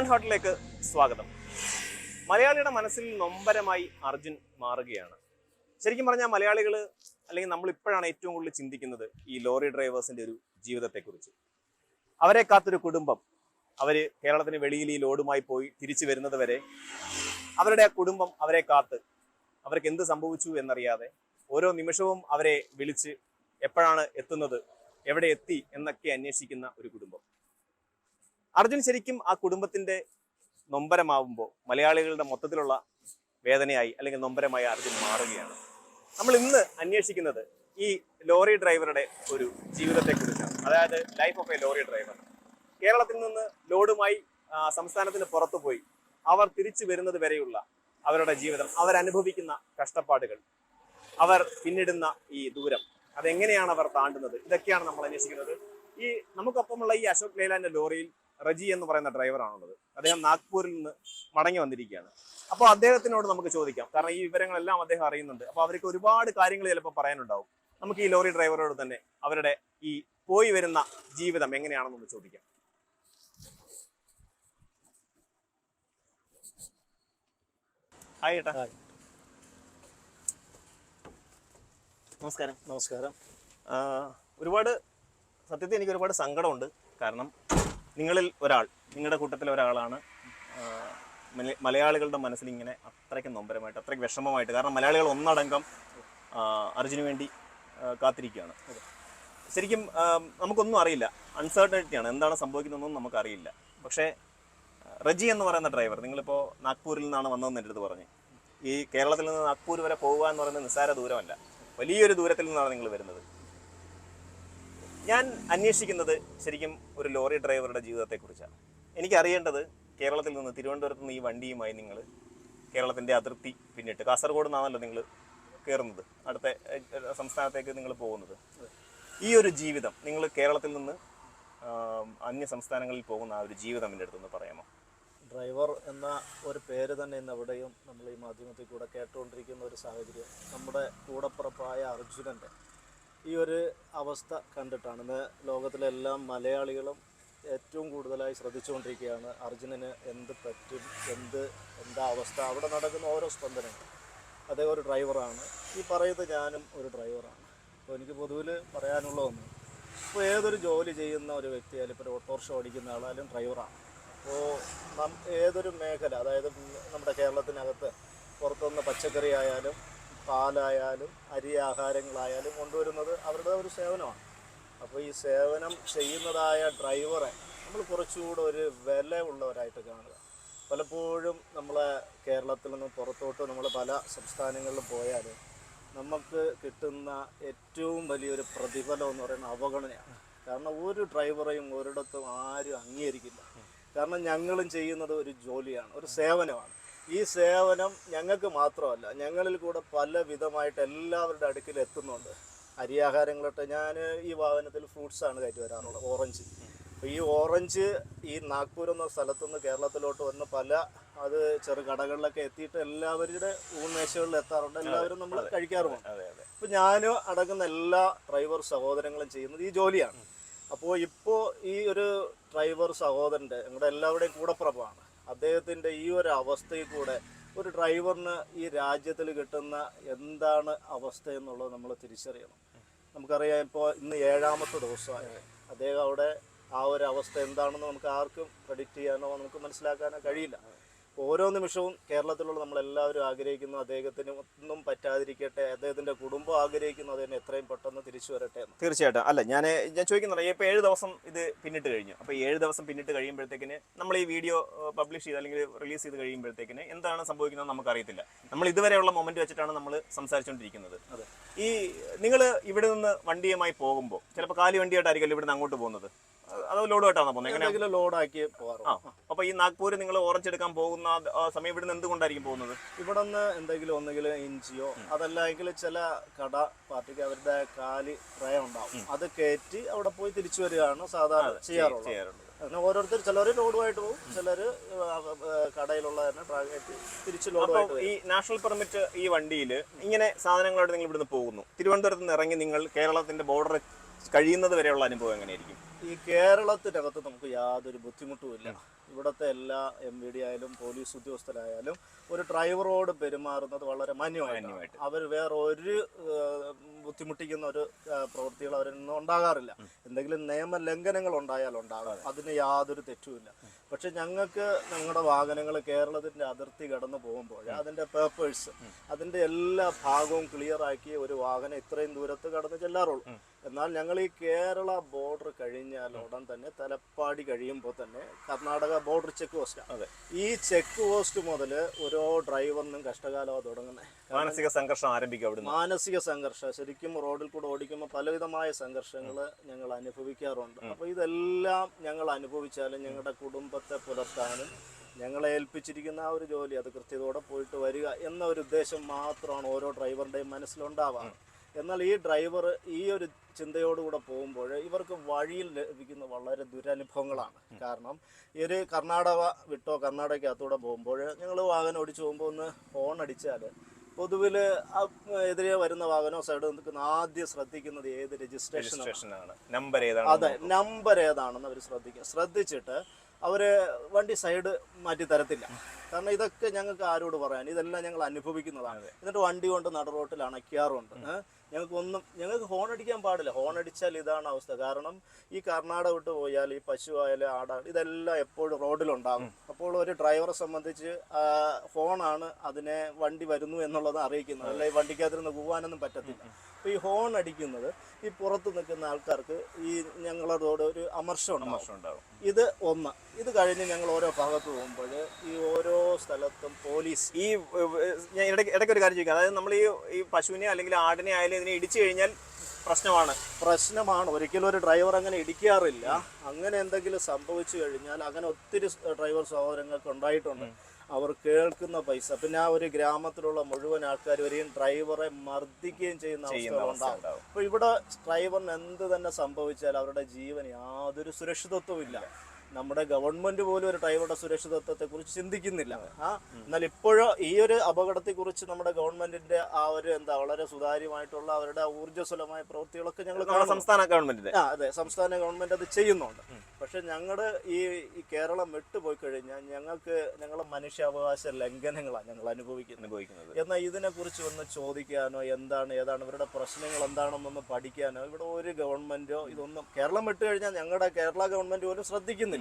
One ഹോട്ടിലേക്ക് സ്വാഗതം. മലയാളിയുടെ മനസ്സിൽ നൊമ്പരമായി അർജുൻ മാറുകയാണ്. ശരിക്കും പറഞ്ഞാൽ മലയാളികൾ അല്ലെങ്കിൽ നമ്മൾ ഇപ്പോഴാണ് ഏറ്റവും കൂടുതൽ ചിന്തിക്കുന്നത് ഈ ലോറി ഡ്രൈവേഴ്സിന്റെ ഒരു ജീവിതത്തെക്കുറിച്ച്. അവരെ കാത്തൊരു കുടുംബം, അവര് കേരളത്തിന് വെളിയിൽ ഈ ലോഡുമായി പോയി തിരിച്ചു വരുന്നത് വരെ അവരുടെ ആ കുടുംബം അവരെ കാത്ത് അവർക്ക് എന്ത് സംഭവിച്ചു എന്നറിയാതെ ഓരോ നിമിഷവും അവരെ വിളിച്ച് എപ്പോഴാണ് എത്തുന്നത്, എവിടെ എത്തി എന്നൊക്കെ അന്വേഷിക്കുന്ന ഒരു കുടുംബം. അർജുൻ ശരിക്കും ആ കുടുംബത്തിന്റെ നൊമ്പരമാവുമ്പോൾ മലയാളികളുടെ മൊത്തത്തിലുള്ള വേദനയായി അല്ലെങ്കിൽ നൊമ്പരമായി അർജുൻ മാറുകയാണ്. നമ്മൾ ഇന്ന് അന്വേഷിക്കുന്നത് ഈ ലോറി ഡ്രൈവറുടെ ഒരു ജീവിതത്തെക്കുറിച്ചാണ്. അതായത് life of A lorry driver. കേരളത്തിൽ നിന്ന് ലോഡുമായി സംസ്ഥാനത്തിന് പുറത്തു പോയി അവർ തിരിച്ചു വരുന്നത് വരെയുള്ള അവരുടെ ജീവിതം, അവരനുഭവിക്കുന്ന കഷ്ടപ്പാടുകൾ, അവർ പിന്നിടുന്ന ഈ ദൂരം, അതെങ്ങനെയാണ് അവർ താണ്ടുന്നത്, ഇതൊക്കെയാണ് നമ്മൾ അന്വേഷിക്കുന്നത്. ഈ നമുക്കൊപ്പമുള്ള ഈ അശോക് ലേലാന്റെ ലോറിയിൽ റജി എന്ന് പറയുന്ന ഡ്രൈവറാണുള്ളത്. അദ്ദേഹം നാഗ്പൂരിൽ നിന്ന് മടങ്ങി വന്നിരിക്കുകയാണ്. അപ്പോൾ അദ്ദേഹത്തിനോട് നമുക്ക് ചോദിക്കാം, കാരണം ഈ വിവരങ്ങളെല്ലാം അദ്ദേഹം അറിയുന്നുണ്ട്. അപ്പോൾ അവർക്ക് ഒരുപാട് കാര്യങ്ങൾ ചിലപ്പോൾ പറയാനുണ്ടാവും. നമുക്ക് ഈ ലോറി ഡ്രൈവറോട് തന്നെ അവരുടെ ഈ പോയി വരുന്ന ജീവിതം എങ്ങനെയാണെന്നൊന്ന് ചോദിക്കാം. ഹായ് ഏട്ടാ. നമസ്കാരം. നമസ്കാരം. സത്യത്തിൽ എനിക്ക് ഒരുപാട് സങ്കടമുണ്ട്. കാരണം നിങ്ങളിൽ ഒരാൾ, നിങ്ങളുടെ കൂട്ടത്തിലെ ഒരാളാണ് മലയാളികളുടെ മനസ്സിൽ ഇങ്ങനെ അത്രയ്ക്ക് നൊമ്പരമായിട്ട്, അത്രയ്ക്ക് വിഷമമായിട്ട്. കാരണം മലയാളികൾ ഒന്നടങ്കം അർജുന് വേണ്ടി കാത്തിരിക്കുകയാണ്. ശരിക്കും നമുക്കൊന്നും അറിയില്ല, അൺസർട്ടനിറ്റിയാണ്, എന്താണ് സംഭവിക്കുന്നതെന്നും നമുക്കറിയില്ല. പക്ഷേ റജി എന്ന് പറയുന്ന ഡ്രൈവർ, നിങ്ങളിപ്പോൾ നാഗ്പൂരിൽ നിന്നാണ് വന്നതെന്ന് എൻ്റെ അടുത്ത് പറഞ്ഞ്. ഈ കേരളത്തിൽ നിന്ന് നാഗ്പൂർ വരെ പോകുക എന്ന് പറയുന്നത് നിസ്സാര ദൂരമല്ല, വലിയൊരു ദൂരത്തിൽ നിന്നാണ് നിങ്ങൾ വരുന്നത്. ഞാൻ അന്വേഷിക്കുന്നത് ശരിക്കും ഒരു ലോറി ഡ്രൈവറുടെ ജീവിതത്തെക്കുറിച്ചാണ്. എനിക്കറിയേണ്ടത്, കേരളത്തിൽ നിന്ന്, തിരുവനന്തപുരത്ത് നിന്ന് ഈ വണ്ടിയുമായി നിങ്ങൾ കേരളത്തിൻ്റെ അതിർത്തി പിന്നിട്ട്, കാസർഗോഡ് നിന്നാണല്ലോ നിങ്ങൾ കയറുന്നത്, അടുത്ത സംസ്ഥാനത്തേക്ക് നിങ്ങൾ പോകുന്നത്. ഈ ഒരു ജീവിതം, നിങ്ങൾ കേരളത്തിൽ നിന്ന് അന്യ സംസ്ഥാനങ്ങളിൽ പോകുന്ന ആ ഒരു ജീവിതം എൻ്റെ അടുത്തൊന്ന് പറയാമോ? ഡ്രൈവർ എന്ന ഒരു പേര് തന്നെ ഇന്ന് എവിടെയും നമ്മൾ ഈ മാധ്യമത്തിൽ കൂടെ കേട്ടുകൊണ്ടിരിക്കുന്ന ഒരു സാഹചര്യം, നമ്മുടെ കൂടപ്പുറപ്പായ അർജുനൻ്റെ ഈ ഒരു അവസ്ഥ കണ്ടിട്ടാണ് ഇന്ന് ലോകത്തിലെ എല്ലാ മലയാളികളും ഏറ്റവും കൂടുതലായി ശ്രദ്ധിച്ചുകൊണ്ടിരിക്കുകയാണ്. അർജുനന് എന്ത് പറ്റും, എന്താ അവസ്ഥ, അവിടെ നടക്കുന്ന ഓരോ സ്പന്ദനങ്ങൾ. അദ്ദേഹം ഒരു ഡ്രൈവറാണ്, ഈ പറയുന്നത് ഞാനും ഒരു ഡ്രൈവറാണ്. അപ്പോൾ എനിക്ക് പൊതുവിൽ പറയാനുള്ള ഒന്ന്, ഇപ്പോൾ ഏതൊരു ജോലി ചെയ്യുന്ന ഒരു വ്യക്തിയായാലും, ഇപ്പോൾ ഒരു ഓട്ടോറിക്ഷ ഓടിക്കുന്ന ആളായാലും ഡ്രൈവറാണ്. അപ്പോൾ ഏതൊരു മേഖല, അതായത് നമ്മുടെ കേരളത്തിനകത്ത് പുറത്തുനിന്ന് പച്ചക്കറി ആയാലും പാലായാലും അരി ആഹാരങ്ങളായാലും കൊണ്ടുവരുന്നത് അവരുടെ ഒരു സേവനമാണ്. അപ്പോൾ ഈ സേവനം ചെയ്യുന്നതായ ഡ്രൈവറെ നമ്മൾ കുറച്ചുകൂടെ ഒരു വില ഉള്ളവരായിട്ട് കാണുക. പലപ്പോഴും നമ്മളെ കേരളത്തിൽ നിന്ന് പുറത്തോട്ട് നമ്മൾ പല സംസ്ഥാനങ്ങളിലും പോയാൽ നമുക്ക് കിട്ടുന്ന ഏറ്റവും വലിയൊരു പ്രതിഫലം എന്ന് പറയുന്നത് അവഗണനയാണ്. കാരണം ഒരു ഡ്രൈവറെയും ഒരിടത്തും ആരും അംഗീകരിക്കില്ല. കാരണം ഞങ്ങളും ചെയ്യുന്നത് ഒരു ജോലിയാണ്, ഒരു സേവനമാണ്. ഈ സേവനം ഞങ്ങൾക്ക് മാത്രമല്ല, ഞങ്ങളിൽ കൂടെ പല വിധമായിട്ട് എല്ലാവരുടെ അടുക്കിൽ എത്തുന്നുണ്ട്. അരിയാഹാരങ്ങളൊട്ട് ഞാൻ ഈ വാഹനത്തിൽ ഫ്രൂട്ട്സാണ് കയറ്റി വരാറുള്ളത്, ഓറഞ്ച്. അപ്പോൾ ഈ ഓറഞ്ച് ഈ നാഗ്പൂർ എന്ന സ്ഥലത്തുനിന്ന് കേരളത്തിലോട്ട് വന്ന് അത് ചെറു കടകളിലൊക്കെ എത്തിയിട്ട് എല്ലാവരുടെ ഊൺമേശകളിൽ എത്താറുണ്ട്, എല്ലാവരും നമ്മൾ കഴിക്കാറുമുണ്ട്. അപ്പോൾ ഞാൻ അടങ്ങുന്ന എല്ലാ ഡ്രൈവർ സഹോദരങ്ങളും ചെയ്യുന്നത് ഈ ജോലിയാണ്. അപ്പോൾ ഇപ്പോൾ ഈ ഒരു ഡ്രൈവർ സഹോദരൻ്റെ, ഞങ്ങളുടെ എല്ലാവരുടെയും കൂടപ്പുറപ്പാണ്, അദ്ദേഹത്തിൻ്റെ ഈ ഒരു അവസ്ഥയിൽ കൂടെ ഒരു ഡ്രൈവറിന് ഈ രാജ്യത്തിൽ കിട്ടുന്ന എന്താണ് അവസ്ഥ എന്നുള്ളത് നമ്മൾ തിരിച്ചറിയണം. നമുക്കറിയാം, ഇപ്പോൾ ഇന്ന് 7ാമത്തെ ദിവസമായി അദ്ദേഹം അവിടെ. ആ ഒരു അവസ്ഥ എന്താണെന്ന് നമുക്ക് ആർക്കും പ്രെഡിക്റ്റ് ചെയ്യാനോ നമുക്ക് മനസ്സിലാക്കാനോ കഴിയില്ല. ഓരോ നിമിഷവും കേരളത്തിലുള്ള നമ്മളെല്ലാവരും ആഗ്രഹിക്കുന്നു അദ്ദേഹത്തിന് ഒന്നും പറ്റാതിരിക്കട്ടെ, അദ്ദേഹത്തിൻ്റെ കുടുംബം ആഗ്രഹിക്കുന്നു അദ്ദേഹം എത്രയും പെട്ടെന്ന് തിരിച്ചു വരട്ടെ എന്ന്. തീർച്ചയായിട്ടും. അല്ല, ഞാൻ ചോദിക്കുന്നത്, ഇപ്പോൾ 7 ദിവസം ഇത് പിന്നിട്ട് കഴിഞ്ഞു. അപ്പോൾ 7 ദിവസം പിന്നിട്ട് കഴിയുമ്പോഴത്തേക്കിന് നമ്മൾ ഈ വീഡിയോ പബ്ലിഷ് ചെയ്ത് അല്ലെങ്കിൽ റിലീസ് ചെയ്ത് കഴിയുമ്പോഴത്തേക്കിന് എന്താണ് സംഭവിക്കുന്നത് നമുക്കറിയത്തില്ല. നമ്മൾ ഇതുവരെയുള്ള മൊമെന്റ് വെച്ചിട്ടാണ് നമ്മൾ സംസാരിച്ചുകൊണ്ടിരിക്കുന്നത്. അതെ. ഈ നിങ്ങൾ ഇവിടെ നിന്ന് വണ്ടിയുമായി പോകുമ്പോൾ ചിലപ്പോൾ കാലി വണ്ടിയായിട്ടായിരിക്കും ഇവിടെ നിന്ന് അങ്ങോട്ട് പോകുന്നത്, അതോ ലോഡുമായിട്ടാണ് പോകുന്നത്? എങ്ങനെ ലോഡാക്കി പോകാറുണ്ട്. അപ്പോൾ ഈ നാഗ്പൂർ നിങ്ങൾ ഓറഞ്ച് എടുക്കാൻ പോകുന്ന സമയം ഇവിടെ നിന്ന് എന്തുകൊണ്ടായിരിക്കും പോകുന്നത്? ഇവിടെ നിന്ന് എന്തെങ്കിലും ഒന്നെങ്കിലും ഇഞ്ചിയോ അതല്ലെങ്കിൽ ചില കട പാർട്ടിക്ക് അവരുടെ കാലി ട്രേ ഉണ്ടാവും, അത് കയറ്റി അവിടെ പോയി തിരിച്ചു വരികയാണ് സാധാരണ ചെയ്യാറുള്ളത്. ഓരോരുത്തർ, ചിലർ ലോഡുമായിട്ട് പോകും, ചിലർ കടയിലുള്ള തന്നെ ട്രാ കയറ്റി തിരിച്ച് ലോഡുമായിട്ട്. ഈ നാഷണൽ പെർമിറ്റ് ഈ വണ്ടിയിൽ ഇങ്ങനെ സാധനങ്ങളായിട്ട് നിങ്ങൾ ഇവിടുന്ന് പോകുന്നു, തിരുവനന്തപുരത്ത് നിന്ന് ഇറങ്ങി നിങ്ങൾ കേരളത്തിന്റെ ബോർഡർ കഴിയുന്നത് വരെയുള്ള അനുഭവം എങ്ങനെയായിരിക്കും? ഈ കേരളത്തിനകത്ത് നമുക്ക് യാതൊരു ബുദ്ധിമുട്ടുമില്ല. ഇവിടുത്തെ എല്ലാ MVD ആയാലും പോലീസ് ഉദ്യോഗസ്ഥരായാലും ഒരു ഡ്രൈവറോട് പെരുമാറുന്നത് വളരെ മാന്യമായിട്ട്. അവർ വേറെ ഒരു ബുദ്ധിമുട്ടിക്കുന്ന ഒരു പ്രവൃത്തികൾ അവരിൽ നിന്നും ഉണ്ടാകാറില്ല. എന്തെങ്കിലും നിയമലംഘനങ്ങൾ ഉണ്ടാകാം, അതിന് യാതൊരു തെറ്റുമില്ല. പക്ഷെ ഞങ്ങൾക്ക് ഞങ്ങളുടെ വാഹനങ്ങൾ കേരളത്തിൻ്റെ അതിർത്തി കടന്നു പോകുമ്പോൾ അതിൻ്റെ പേപ്പേഴ്സ് അതിൻ്റെ എല്ലാ ഭാഗവും ക്ലിയർ ആക്കി ഒരു വാഹനം ഇത്രയും ദൂരത്ത് കടന്ന് ചെല്ലാറുള്ളൂ. എന്നാൽ ഞങ്ങൾ ഈ കേരള ബോർഡർ കഴിഞ്ഞാൽ ഉടൻ തന്നെ തലപ്പാടി കഴിയുമ്പോൾ തന്നെ കർണാടക ബോർഡർ ചെക്ക് പോസ്റ്റാണ്. ഈ ചെക്ക് പോസ്റ്റ് മുതൽ ഓരോ ഡ്രൈവറിനും കഷ്ടകാലമാണ് തുടങ്ങുന്നത്. മാനസിക സംഘർഷം ആരംഭിക്കും. മാനസിക സംഘർഷം ശരിക്കും റോഡിൽ കൂടെ ഓടിക്കുമ്പോൾ പലവിധമായ സംഘർഷങ്ങൾ ഞങ്ങൾ അനുഭവിക്കാറുണ്ട്. അപ്പോൾ ഇതെല്ലാം ഞങ്ങൾ അനുഭവിച്ചാലും ഞങ്ങളുടെ കുടുംബത്തെ പുലർത്താനും ഞങ്ങളെ ഏൽപ്പിച്ചിരിക്കുന്ന ആ ഒരു ജോലി അത് കൃത്യതയോടെ പോയിട്ട് വരിക എന്ന ഒരു ഉദ്ദേശം മാത്രമാണ് ഓരോ ഡ്രൈവറുടെയും മനസ്സിലുണ്ടാവുക. എന്നാൽ ഈ ഡ്രൈവർ ഈ ഒരു ചിന്തയോടുകൂടെ പോകുമ്പോൾ ഇവർക്ക് വഴിയിൽ ലഭിക്കുന്ന വളരെ ദുരനുഭവങ്ങളാണ്. കാരണം ഈ ഒരു കർണാടകയ്ക്കകത്തൂടെ പോകുമ്പോൾ ഞങ്ങൾ വാഹനം ഓടിച്ചു പോകുമ്പോൾ ഒന്ന് ഹോൺ അടിച്ചാൽ പൊതുവിൽ എതിരെ വരുന്ന വാഹനോ സൈഡ് നിൽക്കുന്ന ആദ്യം ശ്രദ്ധിക്കുന്നത് ഏത് രജിസ്ട്രേഷനാണ്, നമ്പർ ഏതാണെന്ന് അവർ ശ്രദ്ധിച്ചിട്ട് അവർ വണ്ടി സൈഡ് മാറ്റി തരത്തില്ല. കാരണം ഇതൊക്കെ ഞങ്ങൾക്ക് ആരോട് പറയാൻ, ഇതെല്ലാം ഞങ്ങൾ അനുഭവിക്കുന്നതാണ്. എന്നിട്ട് വണ്ടി കൊണ്ട് നടുറോട്ടിൽ അണയ്ക്കാറുണ്ട്. ഞങ്ങൾക്ക് ഹോൺ അടിക്കാൻ പാടില്ല. ഹോൺ അടിച്ചാൽ ഇതാണ് അവസ്ഥ. കാരണം ഈ കർണാടക വിട്ട് പോയാൽ ഈ പശു ആയാലും ആടാണ് ഇതെല്ലാം എപ്പോഴും റോഡിലുണ്ടാകും. അപ്പോൾ ഒരു ഡ്രൈവറെ സംബന്ധിച്ച് ഹോണാണ് അതിനെ വണ്ടി വരുന്നു എന്നുള്ളത് അറിയിക്കുന്നത്. അല്ല ഈ വണ്ടിക്കകത്തിരുന്ന് പോകാനൊന്നും പറ്റത്തില്ല. അപ്പോൾ ഈ ഹോൺ അടിക്കുന്നത് ഈ പുറത്ത് നിൽക്കുന്ന ആൾക്കാർക്ക് ഈ ഞങ്ങളോട് ഒരു അമർഷം ഉണ്ടാവും. ഇത് കഴിഞ്ഞ് ഞങ്ങൾ ഓരോ ഭാഗത്ത് പോകുമ്പോൾ ഈ ഓരോ സ്ഥലത്തും പോലീസ് ഈ ഇടയ്ക്ക് ഒരു കാര്യം ചോദിക്കാം. അതായത് നമ്മൾ ഈ പശുവിനെ അല്ലെങ്കിൽ ആടിനെ ആയാലും ഇതിനെ ഇടിച്ചു കഴിഞ്ഞാൽ പ്രശ്നമാണ്. ഒരിക്കലും ഒരു ഡ്രൈവർ അങ്ങനെ ഇടിക്കാറില്ല. അങ്ങനെ എന്തെങ്കിലും സംഭവിച്ചു കഴിഞ്ഞാൽ അങ്ങനെ ഒത്തിരി ഡ്രൈവർ സഹോദരങ്ങൾക്ക് ഉണ്ടായിട്ടുണ്ട്. അവർ കേൾക്കുന്ന പൈസ, പിന്നെ ആ ഒരു ഗ്രാമത്തിലുള്ള മുഴുവൻ ആൾക്കാർ വരെയും ഡ്രൈവറെ മർദ്ദിക്കുകയും ചെയ്യുന്ന അവസ്ഥകളുണ്ടാകും. അപ്പോൾ ഇവിടെ ഡ്രൈവറിന് എന്ത് തന്നെ സംഭവിച്ചാൽ അവരുടെ ജീവൻ യാതൊരു സുരക്ഷിതത്വവും ഇല്ല. നമ്മുടെ ഗവൺമെന്റ് പോലും ഒരു ഡ്രൈവറുടെ സുരക്ഷിതത്വത്തെ കുറിച്ച് ചിന്തിക്കുന്നില്ല. എന്നാൽ ഇപ്പോഴും ഈ ഒരു അപകടത്തെ കുറിച്ച് നമ്മുടെ ഗവൺമെന്റിന്റെ ആ ഒരു വളരെ സുതാര്യമായിട്ടുള്ള അവരുടെ ഊർജ്ജസ്വലമായ പ്രവൃത്തികളൊക്കെ ഞങ്ങൾ സംസ്ഥാന ഗവൺമെന്റിന്റെ സംസ്ഥാന ഗവൺമെന്റ് അത് ചെയ്യുന്നുണ്ട്. പക്ഷെ ഞങ്ങളുടെ ഈ കേരളം വിട്ടുപോയി കഴിഞ്ഞാൽ ഞങ്ങളെ മനുഷ്യാവകാശ ലംഘനങ്ങളാണ് ഞങ്ങൾ അനുഭവിക്കുന്നത്. എന്നാൽ ഇതിനെക്കുറിച്ച് ഒന്ന് ചോദിക്കാനോ ഏതാണ് ഇവരുടെ പ്രശ്നങ്ങൾ എന്താണെന്നൊന്ന് പഠിക്കാനോ ഇവിടെ ഒരു ഗവൺമെന്റോ ഇതൊന്നും കേരളം വിട്ടു കഴിഞ്ഞാൽ ഞങ്ങളുടെ കേരള ഗവൺമെന്റ് പോലും ശ്രദ്ധിക്കുന്നില്ല.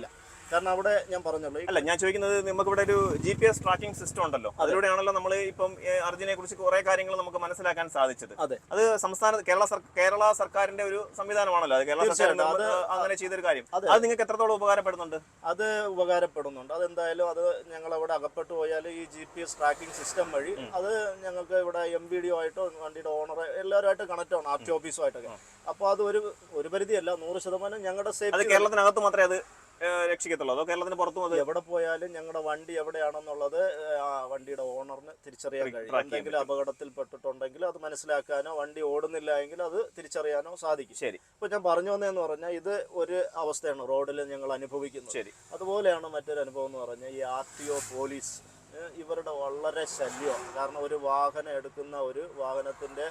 കാരണം അവിടെ ഞാൻ പറഞ്ഞല്ലോ, ഞാൻ ചോദിക്കുന്നത് നമുക്ക് ഇവിടെ ഒരു GPS ട്രാക്കിംഗ് സിസ്റ്റം ഉണ്ടല്ലോ, അതിലൂടെയാണല്ലോ നമ്മൾ ഇപ്പം അർജുനെ കുറിച്ച് കുറെ കാര്യങ്ങൾ നമുക്ക് മനസ്സിലാക്കാൻ സാധിച്ചത്. അത് കേരള സർക്കാരിന്റെ ഒരു സംവിധാനമാണല്ലോ, അത് കേരള സർക്കാർ അങ്ങനെ ചെയ്തൊരു കാര്യം. അത് നിങ്ങൾക്ക് എത്രത്തോളം ഉപകാരപ്പെടുന്നുണ്ട്? അത് ഉപകാരപ്പെടുന്നുണ്ട്. അതെന്തായാലും അത് ഞങ്ങൾ അവിടെ അകപ്പെട്ടു പോയാൽ ഈ GPS ട്രാക്കിംഗ് സിസ്റ്റം വഴി അത് ഞങ്ങൾക്ക് ഇവിടെ MVD ആയിട്ടോ വണ്ടിയുടെ ഓണർ എല്ലാവരുമായിട്ട് കണക്ട് ആണ്, RTO ഓഫീസുമായിട്ടൊക്കെ. അപ്പോൾ അത് ഒരു പരിധിയല്ല, 100% ഞങ്ങളുടെ സേഫ്റ്റി. കേരളത്തിനകത്ത് മാത്രമേ അത് രക്ഷിക്കത്തുള്ളൂ, അതോ കേരളത്തിന് പുറത്തും? അത് എവിടെ പോയാലും ഞങ്ങളുടെ വണ്ടി എവിടെയാണെന്നുള്ളത് വണ്ടിയുടെ ഓണറിന് തിരിച്ചറിയാൻ കഴിയും. എന്തെങ്കിലും അപകടത്തിൽ പെട്ടിട്ടുണ്ടെങ്കിൽ അത് മനസ്സിലാക്കാനോ വണ്ടി ഓടുന്നില്ല എങ്കിൽ അത് തിരിച്ചറിയാനോ സാധിക്കും. ശരി. ഇപ്പൊ ഞാൻ പറഞ്ഞു വന്നതെന്ന് പറഞ്ഞാൽ ഇത് ഒരു അവസ്ഥയാണ് റോഡിൽ ഞങ്ങൾ അനുഭവിക്കുന്നത്. ശരി. അതുപോലെയാണ് മറ്റൊരു അനുഭവം എന്ന് പറഞ്ഞാൽ ഈ RTO പോലീസ് ഇവരുടെ വളരെ ശല്യമാണ്. കാരണം ഒരു വാഹനം എടുക്കുന്ന ഒരു വാഹനത്തിന്റെ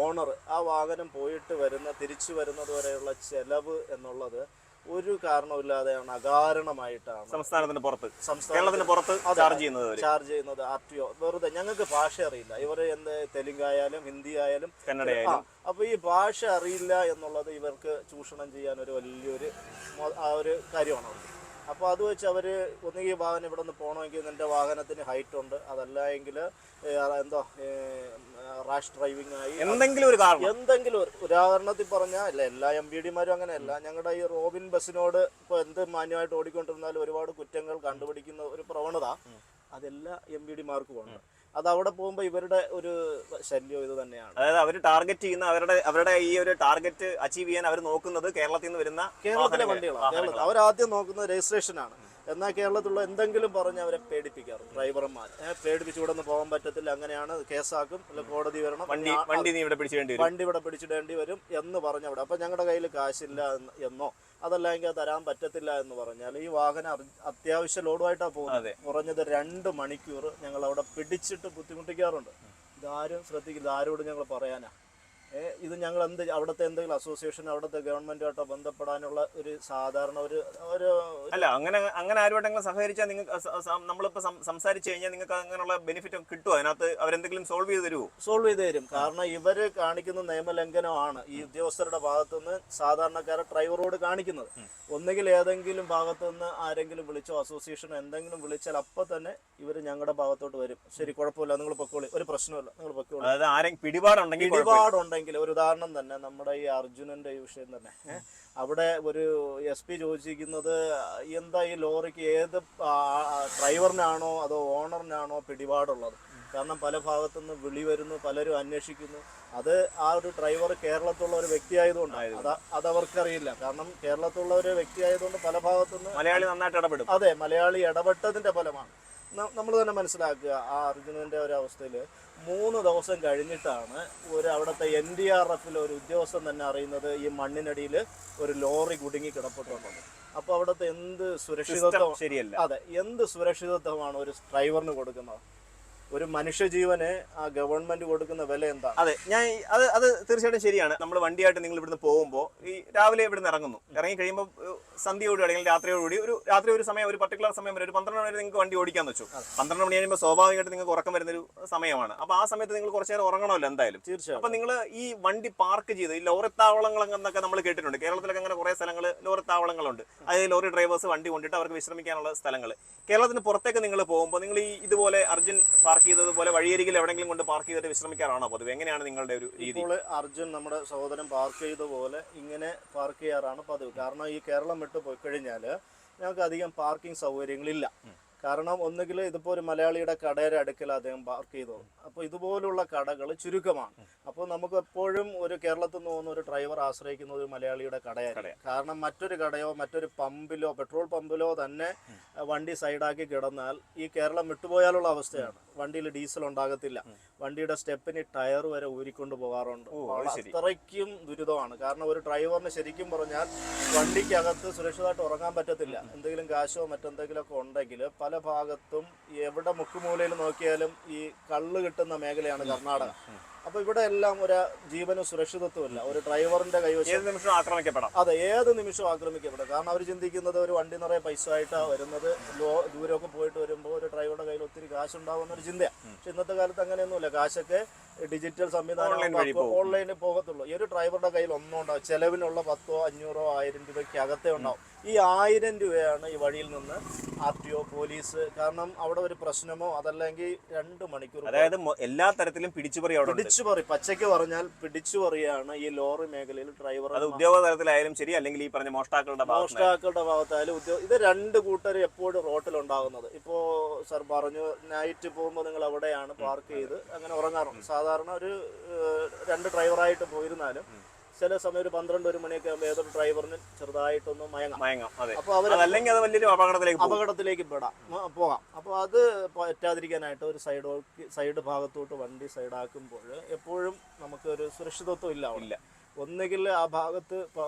ഓണർ ആ വാഹനം പോയിട്ട് തിരിച്ചു വരുന്നത് വരെയുള്ള ചെലവ് എന്നുള്ളത് ഒരു കാരണമില്ലാതെയാണ് അകാരണമായിട്ടാണ് സംസ്ഥാനത്തിന് പുറത്ത് ചാർജ് ചെയ്യുന്നത് RTO. വെറുതെ ഞങ്ങൾക്ക് ഭാഷ അറിയില്ല. ഇവർ തെലുങ്കായാലും ഹിന്ദി ആയാലും കന്നഡയായാലും. അപ്പൊ ഈ ഭാഷ അറിയില്ല എന്നുള്ളത് ഇവർക്ക് ചൂഷണം ചെയ്യാൻ ഒരു വലിയൊരു ഒരു കാര്യമാണ് അവർക്ക്. അപ്പോൾ അത് വെച്ച് അവർ ഒന്നുകിൽ വാഹനം ഇവിടെ നിന്ന് പോകണമെങ്കിൽ എൻ്റെ വാഹനത്തിന് ഹൈറ്റ് ഉണ്ട്, അതല്ല എങ്കിൽ റാഷ് ഡ്രൈവിംഗ് ആയി എന്തെങ്കിലും ഒരു ഉദാഹരണത്തിൽ പറഞ്ഞാൽ അല്ല, എല്ലാ MVD മാരും അങ്ങനെയല്ല. ഞങ്ങളുടെ ഈ റോബിൻ ബസ്സിനോട് ഇപ്പോൾ എന്ത് മാന്യമായിട്ട് ഓടിക്കൊണ്ടിരുന്നാലും ഒരുപാട് കുറ്റങ്ങൾ കണ്ടുപിടിക്കുന്ന ഒരു പ്രവണത അതെല്ലാ MVD മാർക്കും ഉണ്ട്. അത് അവിടെ പോകുമ്പോൾ ഇവരുടെ ഒരു ശല്യം ഇത് തന്നെയാണ്. അതായത് അവർ ടാർഗറ്റ് ചെയ്യുന്ന അവരുടെ ഈ ഒരു ടാർഗറ്റ് അച്ചീവ് ചെയ്യാൻ അവർ നോക്കുന്നത് കേരളത്തിൽ നിന്ന് വരുന്ന കേരളത്തിലെ വണ്ടികളാണ്. അവരാദ്യം നോക്കുന്നത് രജിസ്ട്രേഷനാണ്. എന്നാൽ കേരളത്തിലുള്ള എന്തെങ്കിലും പറഞ്ഞ് അവരെ പേടിപ്പിക്കാറ് ഡ്രൈവർമാർ. പേടിപ്പിച്ച് ഇവിടെ നിന്ന് പോകാൻ പറ്റത്തില്ല, അങ്ങനെയാണ് കേസാക്കും, അല്ല കോടതി വരണം, വണ്ടി ഇവിടെ പിടിച്ചിടേണ്ടി വരും എന്ന് പറഞ്ഞവിടെ. അപ്പം ഞങ്ങളുടെ കയ്യിൽ കാശില്ല എന്നോ അതല്ലെങ്കിൽ അത് തരാൻ പറ്റത്തില്ല എന്ന് പറഞ്ഞാൽ ഈ വാഹനം അത്യാവശ്യ ലോഡുമായിട്ടാണ് പോകുന്നത്. കുറഞ്ഞത് 2 മണിക്കൂർ ഞങ്ങൾ അവിടെ പിടിച്ചിട്ട് ബുദ്ധിമുട്ടിക്കാറുണ്ട്. ഇതാരും ശ്രദ്ധിക്കില്ല, ആരോട് ഞങ്ങൾ പറയാനാ? ഇത് ഞങ്ങൾ അവിടുത്തെ എന്തെങ്കിലും അസോസിയേഷൻ അവിടുത്തെ ഗവൺമെന്റുമായിട്ടോ ബന്ധപ്പെടാനുള്ള ഒരു സാധാരണ ഒരു അല്ല അങ്ങനെ ആരുമായിട്ടെങ്കിലും സഹകരിച്ചാൽ നിങ്ങൾക്ക് നമ്മളിപ്പോൾ സംസാരിച്ചു കഴിഞ്ഞാൽ നിങ്ങൾക്ക് അങ്ങനെയുള്ള ബെനിഫിറ്റ് കിട്ടുമോ? അതിനകത്ത് അവരെന്തെങ്കിലും സോൾവ് ചെയ്ത് തരുമോ? സോൾവ് ചെയ്ത് തരും. കാരണം ഇവര് കാണിക്കുന്ന നിയമലംഘനമാണ് ഈ ഉദ്യോഗസ്ഥരുടെ ഭാഗത്തുനിന്ന് സാധാരണക്കാരെ ഡ്രൈവറോട് കാണിക്കുന്നത്. ഒന്നുകിൽ ഏതെങ്കിലും ഭാഗത്തുനിന്ന് ആരെങ്കിലും വിളിച്ചോ അസോസിയേഷനോ എന്തെങ്കിലും വിളിച്ചാൽ അപ്പം തന്നെ ഇവർ ഞങ്ങളുടെ ഭാഗത്തോട്ട് വരും. ശരി, കുഴപ്പമില്ല, നിങ്ങൾ പൊക്കോളി, ഒരു പ്രശ്നമില്ല, നിങ്ങൾ പൊക്കോളി. അതായത് ആരെങ്കിലും പിടിപാടുണ്ടെങ്കിൽ ഒരു ഉദാഹരണം തന്നെ നമ്മുടെ ഈ അർജുനന്റെ ഈ വിഷയം തന്നെ, അവിടെ ഒരു SP ചോദിച്ചിരിക്കുന്നത് എന്താ ഈ ലോറിക്ക് ഏത് ഡ്രൈവറിനാണോ അതോ ഓണറിനാണോ പിടിപാടുള്ളത്. കാരണം പല ഭാഗത്തുനിന്ന് വിളി വരുന്നു, പലരും അന്വേഷിക്കുന്നു. അത് ആ ഒരു ഡ്രൈവർ കേരളത്തിലുള്ള ഒരു വ്യക്തി ആയതുകൊണ്ട് അതവർക്കറിയില്ല. കാരണം കേരളത്തിലുള്ള ഒരു വ്യക്തി ആയതുകൊണ്ട് പല ഭാഗത്തുനിന്ന് മലയാളി നന്നായിട്ട് ഇടപെടും. അതെ, മലയാളി ഇടപെട്ടതിന്റെ ഫലമാണ്. നമ്മൾ തന്നെ മനസ്സിലാക്കുക, ആ അർജുനന്റെ ഒരു അവസ്ഥയിൽ 3 ദിവസം കഴിഞ്ഞിട്ടാണ് അവിടുത്തെ NDRF ഒരു ഉദ്യോഗസ്ഥൻ തന്നെ അറിയുന്നത് ഈ മണ്ണിനടിയിൽ ഒരു ലോറി കുടുങ്ങി കിടപ്പെട്ടുള്ളത്. അപ്പോൾ അവിടുത്തെ എന്ത് സുരക്ഷിതത്വം ശരിയല്ല. അതെ, എന്ത് സുരക്ഷിതത്വമാണ് ഒരു ഡ്രൈവറിന് കൊടുക്കുന്നത്? ഒരു മനുഷ്യജീവന് ആ ഗവൺമെന്റ് കൊടുക്കുന്ന വില എന്താ? അതെ, ഞാൻ അത് തീർച്ചയായിട്ടും ശരിയാണ്. നമ്മൾ വണ്ടിയായിട്ട് നിങ്ങൾ ഇവിടുന്ന് പോകുമ്പോൾ ഈ രാവിലെ ഇവിടുന്ന് ഇറങ്ങുന്നു, ഇറങ്ങി കഴിയുമ്പോൾ സന്ധ്യയോടുകൂടി അല്ലെങ്കിൽ രാത്രിയോടുകൂടി രാത്രി ഒരു സമയം, ഒരു പർട്ടിക്കുലർ സമയം വരെ, ഒരു 12 മണി വരെ നിങ്ങൾക്ക് വണ്ടി ഓടിക്കാന്ന് വെച്ചു. 12 മണി കഴിയുമ്പോൾ സ്വാഭാവികമായിട്ട് നിങ്ങൾക്ക് ഉറക്കം വരുന്നൊരു സമയമാണ്. അപ്പോൾ ആ സമയത്ത് നിങ്ങൾ കുറച്ച് നേരം ഉറങ്ങണമല്ലോ എന്തായാലും. തീർച്ചയായും. അപ്പോൾ നിങ്ങൾ ഈ വണ്ടി പാർക്ക് ചെയ്ത് ഈ ലോറി താവളങ്ങൾ എന്നൊക്കെ നമ്മൾ കേട്ടിട്ടുണ്ട്. കേരളത്തിലൊക്കെ അങ്ങനെ കുറേ സ്ഥലങ്ങൾ ലോറി താവളങ്ങളുണ്ട്. അതായത് ലോറി ഡ്രൈവേഴ്സ് വണ്ടി കൊണ്ടിട്ട് അവർക്ക് വിശ്രമിക്കാനുള്ള സ്ഥലങ്ങൾ. കേരളത്തിന് പുറത്തേക്ക് നിങ്ങൾ പോകുമ്പോൾ നിങ്ങൾ ഈ ഇതുപോലെ അർജുൻ പാർക്ക് ചെയ്തതുപോലെ വഴിയരികിൽ എവിടെയെങ്കിലും കൊണ്ട് പാർക്ക് ചെയ്തിട്ട് വിശ്രമിക്കാറാണോ പൊതുവെ? എങ്ങനെയാണ് നിങ്ങളുടെ ഒരു രീതി? ഇപ്പോൾ അർജുൻ നമ്മുടെ സഹോദരൻ പാർക്ക് ചെയ്ത പോലെ ഇങ്ങനെ പാർക്ക് ചെയ്യാറാണ് പതിവ്. കാരണം ഈ കേരളം വിട്ട് പോയി കഴിഞ്ഞാൽ ഞങ്ങൾക്ക് അധികം പാർക്കിംഗ് സൗകര്യങ്ങളില്ല. കാരണം ഒന്നുകിൽ ഇതിപ്പോൾ ഒരു മലയാളിയുടെ കടയുടെ അടുക്കൽ അദ്ദേഹം പാർക്ക് ചെയ്തു. അപ്പോൾ ഇതുപോലുള്ള കടകൾ ചുരുക്കമാണ്. അപ്പോൾ നമുക്ക് എപ്പോഴും ഒരു കേരളത്തിൽ നിന്ന് പോകുന്ന ഒരു ഡ്രൈവർ ആശ്രയിക്കുന്ന ഒരു മലയാളിയുടെ കടയായിരിക്കും. കാരണം മറ്റൊരു കടയോ മറ്റൊരു പമ്പിലോ പെട്രോൾ പമ്പിലോ തന്നെ വണ്ടി സൈഡാക്കി കിടന്നാൽ ഈ കേരളം വിട്ടുപോയാലുള്ള അവസ്ഥയാണ്. വണ്ടിയിൽ ഡീസൽ ഉണ്ടാകത്തില്ല, വണ്ടിയുടെ സ്റ്റെപ്പിന് ടയർ വരെ ഊരിക്കൊണ്ട് പോകാറുണ്ട്. അത്രയ്ക്കും ദുരിതമാണ്. കാരണം ഒരു ഡ്രൈവറിന് ശരിക്കും പറഞ്ഞാൽ വണ്ടിക്കകത്ത് സുരക്ഷിതമായിട്ട് ഉറങ്ങാൻ പറ്റത്തില്ല. എന്തെങ്കിലും കാശോ മറ്റെന്തെങ്കിലുമൊക്കെ ഉണ്ടെങ്കിൽ പല ഭാഗത്തും എവിടെ മുക്കുമൂലയിൽ നോക്കിയാലും ഈ കള്ള് കിട്ടുന്ന മേഖലയാണ് കർണാടക. അപ്പൊ ഇവിടെ എല്ലാം ഒരു ജീവനും സുരക്ഷിതത്വമില്ല. ഒരു ഡ്രൈവറിന്റെ കൈവശം ഏത് നിമിഷവും ആക്രമിക്കപ്പെടാം. അതെ, ഏത് നിമിഷവും ആക്രമിക്കപ്പെടാം. കാരണം അവർ ചിന്തിക്കുന്നത് ഒരു വണ്ടി നിറയെ പൈസ ആയിട്ടാണ് വരുന്നത്. ദൂരമൊക്കെ പോയിട്ട് വരുമ്പോൾ ഒരു ഡ്രൈവറുടെ കയ്യിൽ ഒത്തിരി കാശുണ്ടാവുന്ന ഒരു ചിന്തയാണ്. പക്ഷെ ഇന്നത്തെ കാലത്ത് അങ്ങനെയൊന്നുമില്ല. കാശൊക്കെ ഡിജിറ്റൽ സംവിധാനം ഓൺലൈനിൽ പോകത്തുള്ളൂ. ഈ ഒരു ഡ്രൈവറുടെ കയ്യിൽ ഒന്നും ഉണ്ടാവും. ചെലവിനുള്ള 1000, 500, 1000 രൂപയ്ക്ക് അകത്തേ ഉണ്ടാവും. ഈ 1000 രൂപയാണ് ഈ വഴിയിൽ നിന്ന് RTO, പോലീസ്. കാരണം അവിടെ ഒരു പ്രശ്നമോ അതല്ലെങ്കിൽ 2 മണിക്കൂർ, അതായത് എല്ലാ തരത്തിലും പിടിച്ചുപറി, പച്ചയ്ക്ക് പറഞ്ഞാൽ പിടിച്ചുപറിയാണ് ഈ ലോറി മേഖലയിൽ ഡ്രൈവർ. അത് ഉദ്യോഗ തലത്തിലായാലും ശരി, അല്ലെങ്കിൽ ഈ പറഞ്ഞ മോഷ്ടാക്കളുടെ ഭാഗത്തായാലും ഇത് 2 കൂട്ടർ എപ്പോഴും റോട്ടിലുണ്ടാകുന്നത്. ഇപ്പോൾ സർ പറഞ്ഞു നൈറ്റ് പോകുമ്പോൾ നിങ്ങൾ എവിടെയാണ് പാർക്ക് ചെയ്ത് അങ്ങനെ ഉറങ്ങാറുണ്ട്. സാധാരണ ഒരു 2 ഡ്രൈവറായിട്ട് പോയിരുന്നാലും ചില സമയം ഒരു 12-1 മണിയൊക്കെ ആകുമ്പോൾ ഏതൊരു ഡ്രൈവറിന് ചെറുതായിട്ടൊന്ന് മയങ്ങാം. അപ്പോൾ അപകടത്തിലേക്ക് പോകാം. അപ്പോൾ അത് പറ്റാതിരിക്കാനായിട്ട് ഒരു സൈഡ് ഭാഗത്തോട്ട് വണ്ടി സൈഡാക്കുമ്പോൾ എപ്പോഴും നമുക്കൊരു സുരക്ഷിതത്വം ഇല്ല. ഒന്നുകിൽ ആ ഭാഗത്ത്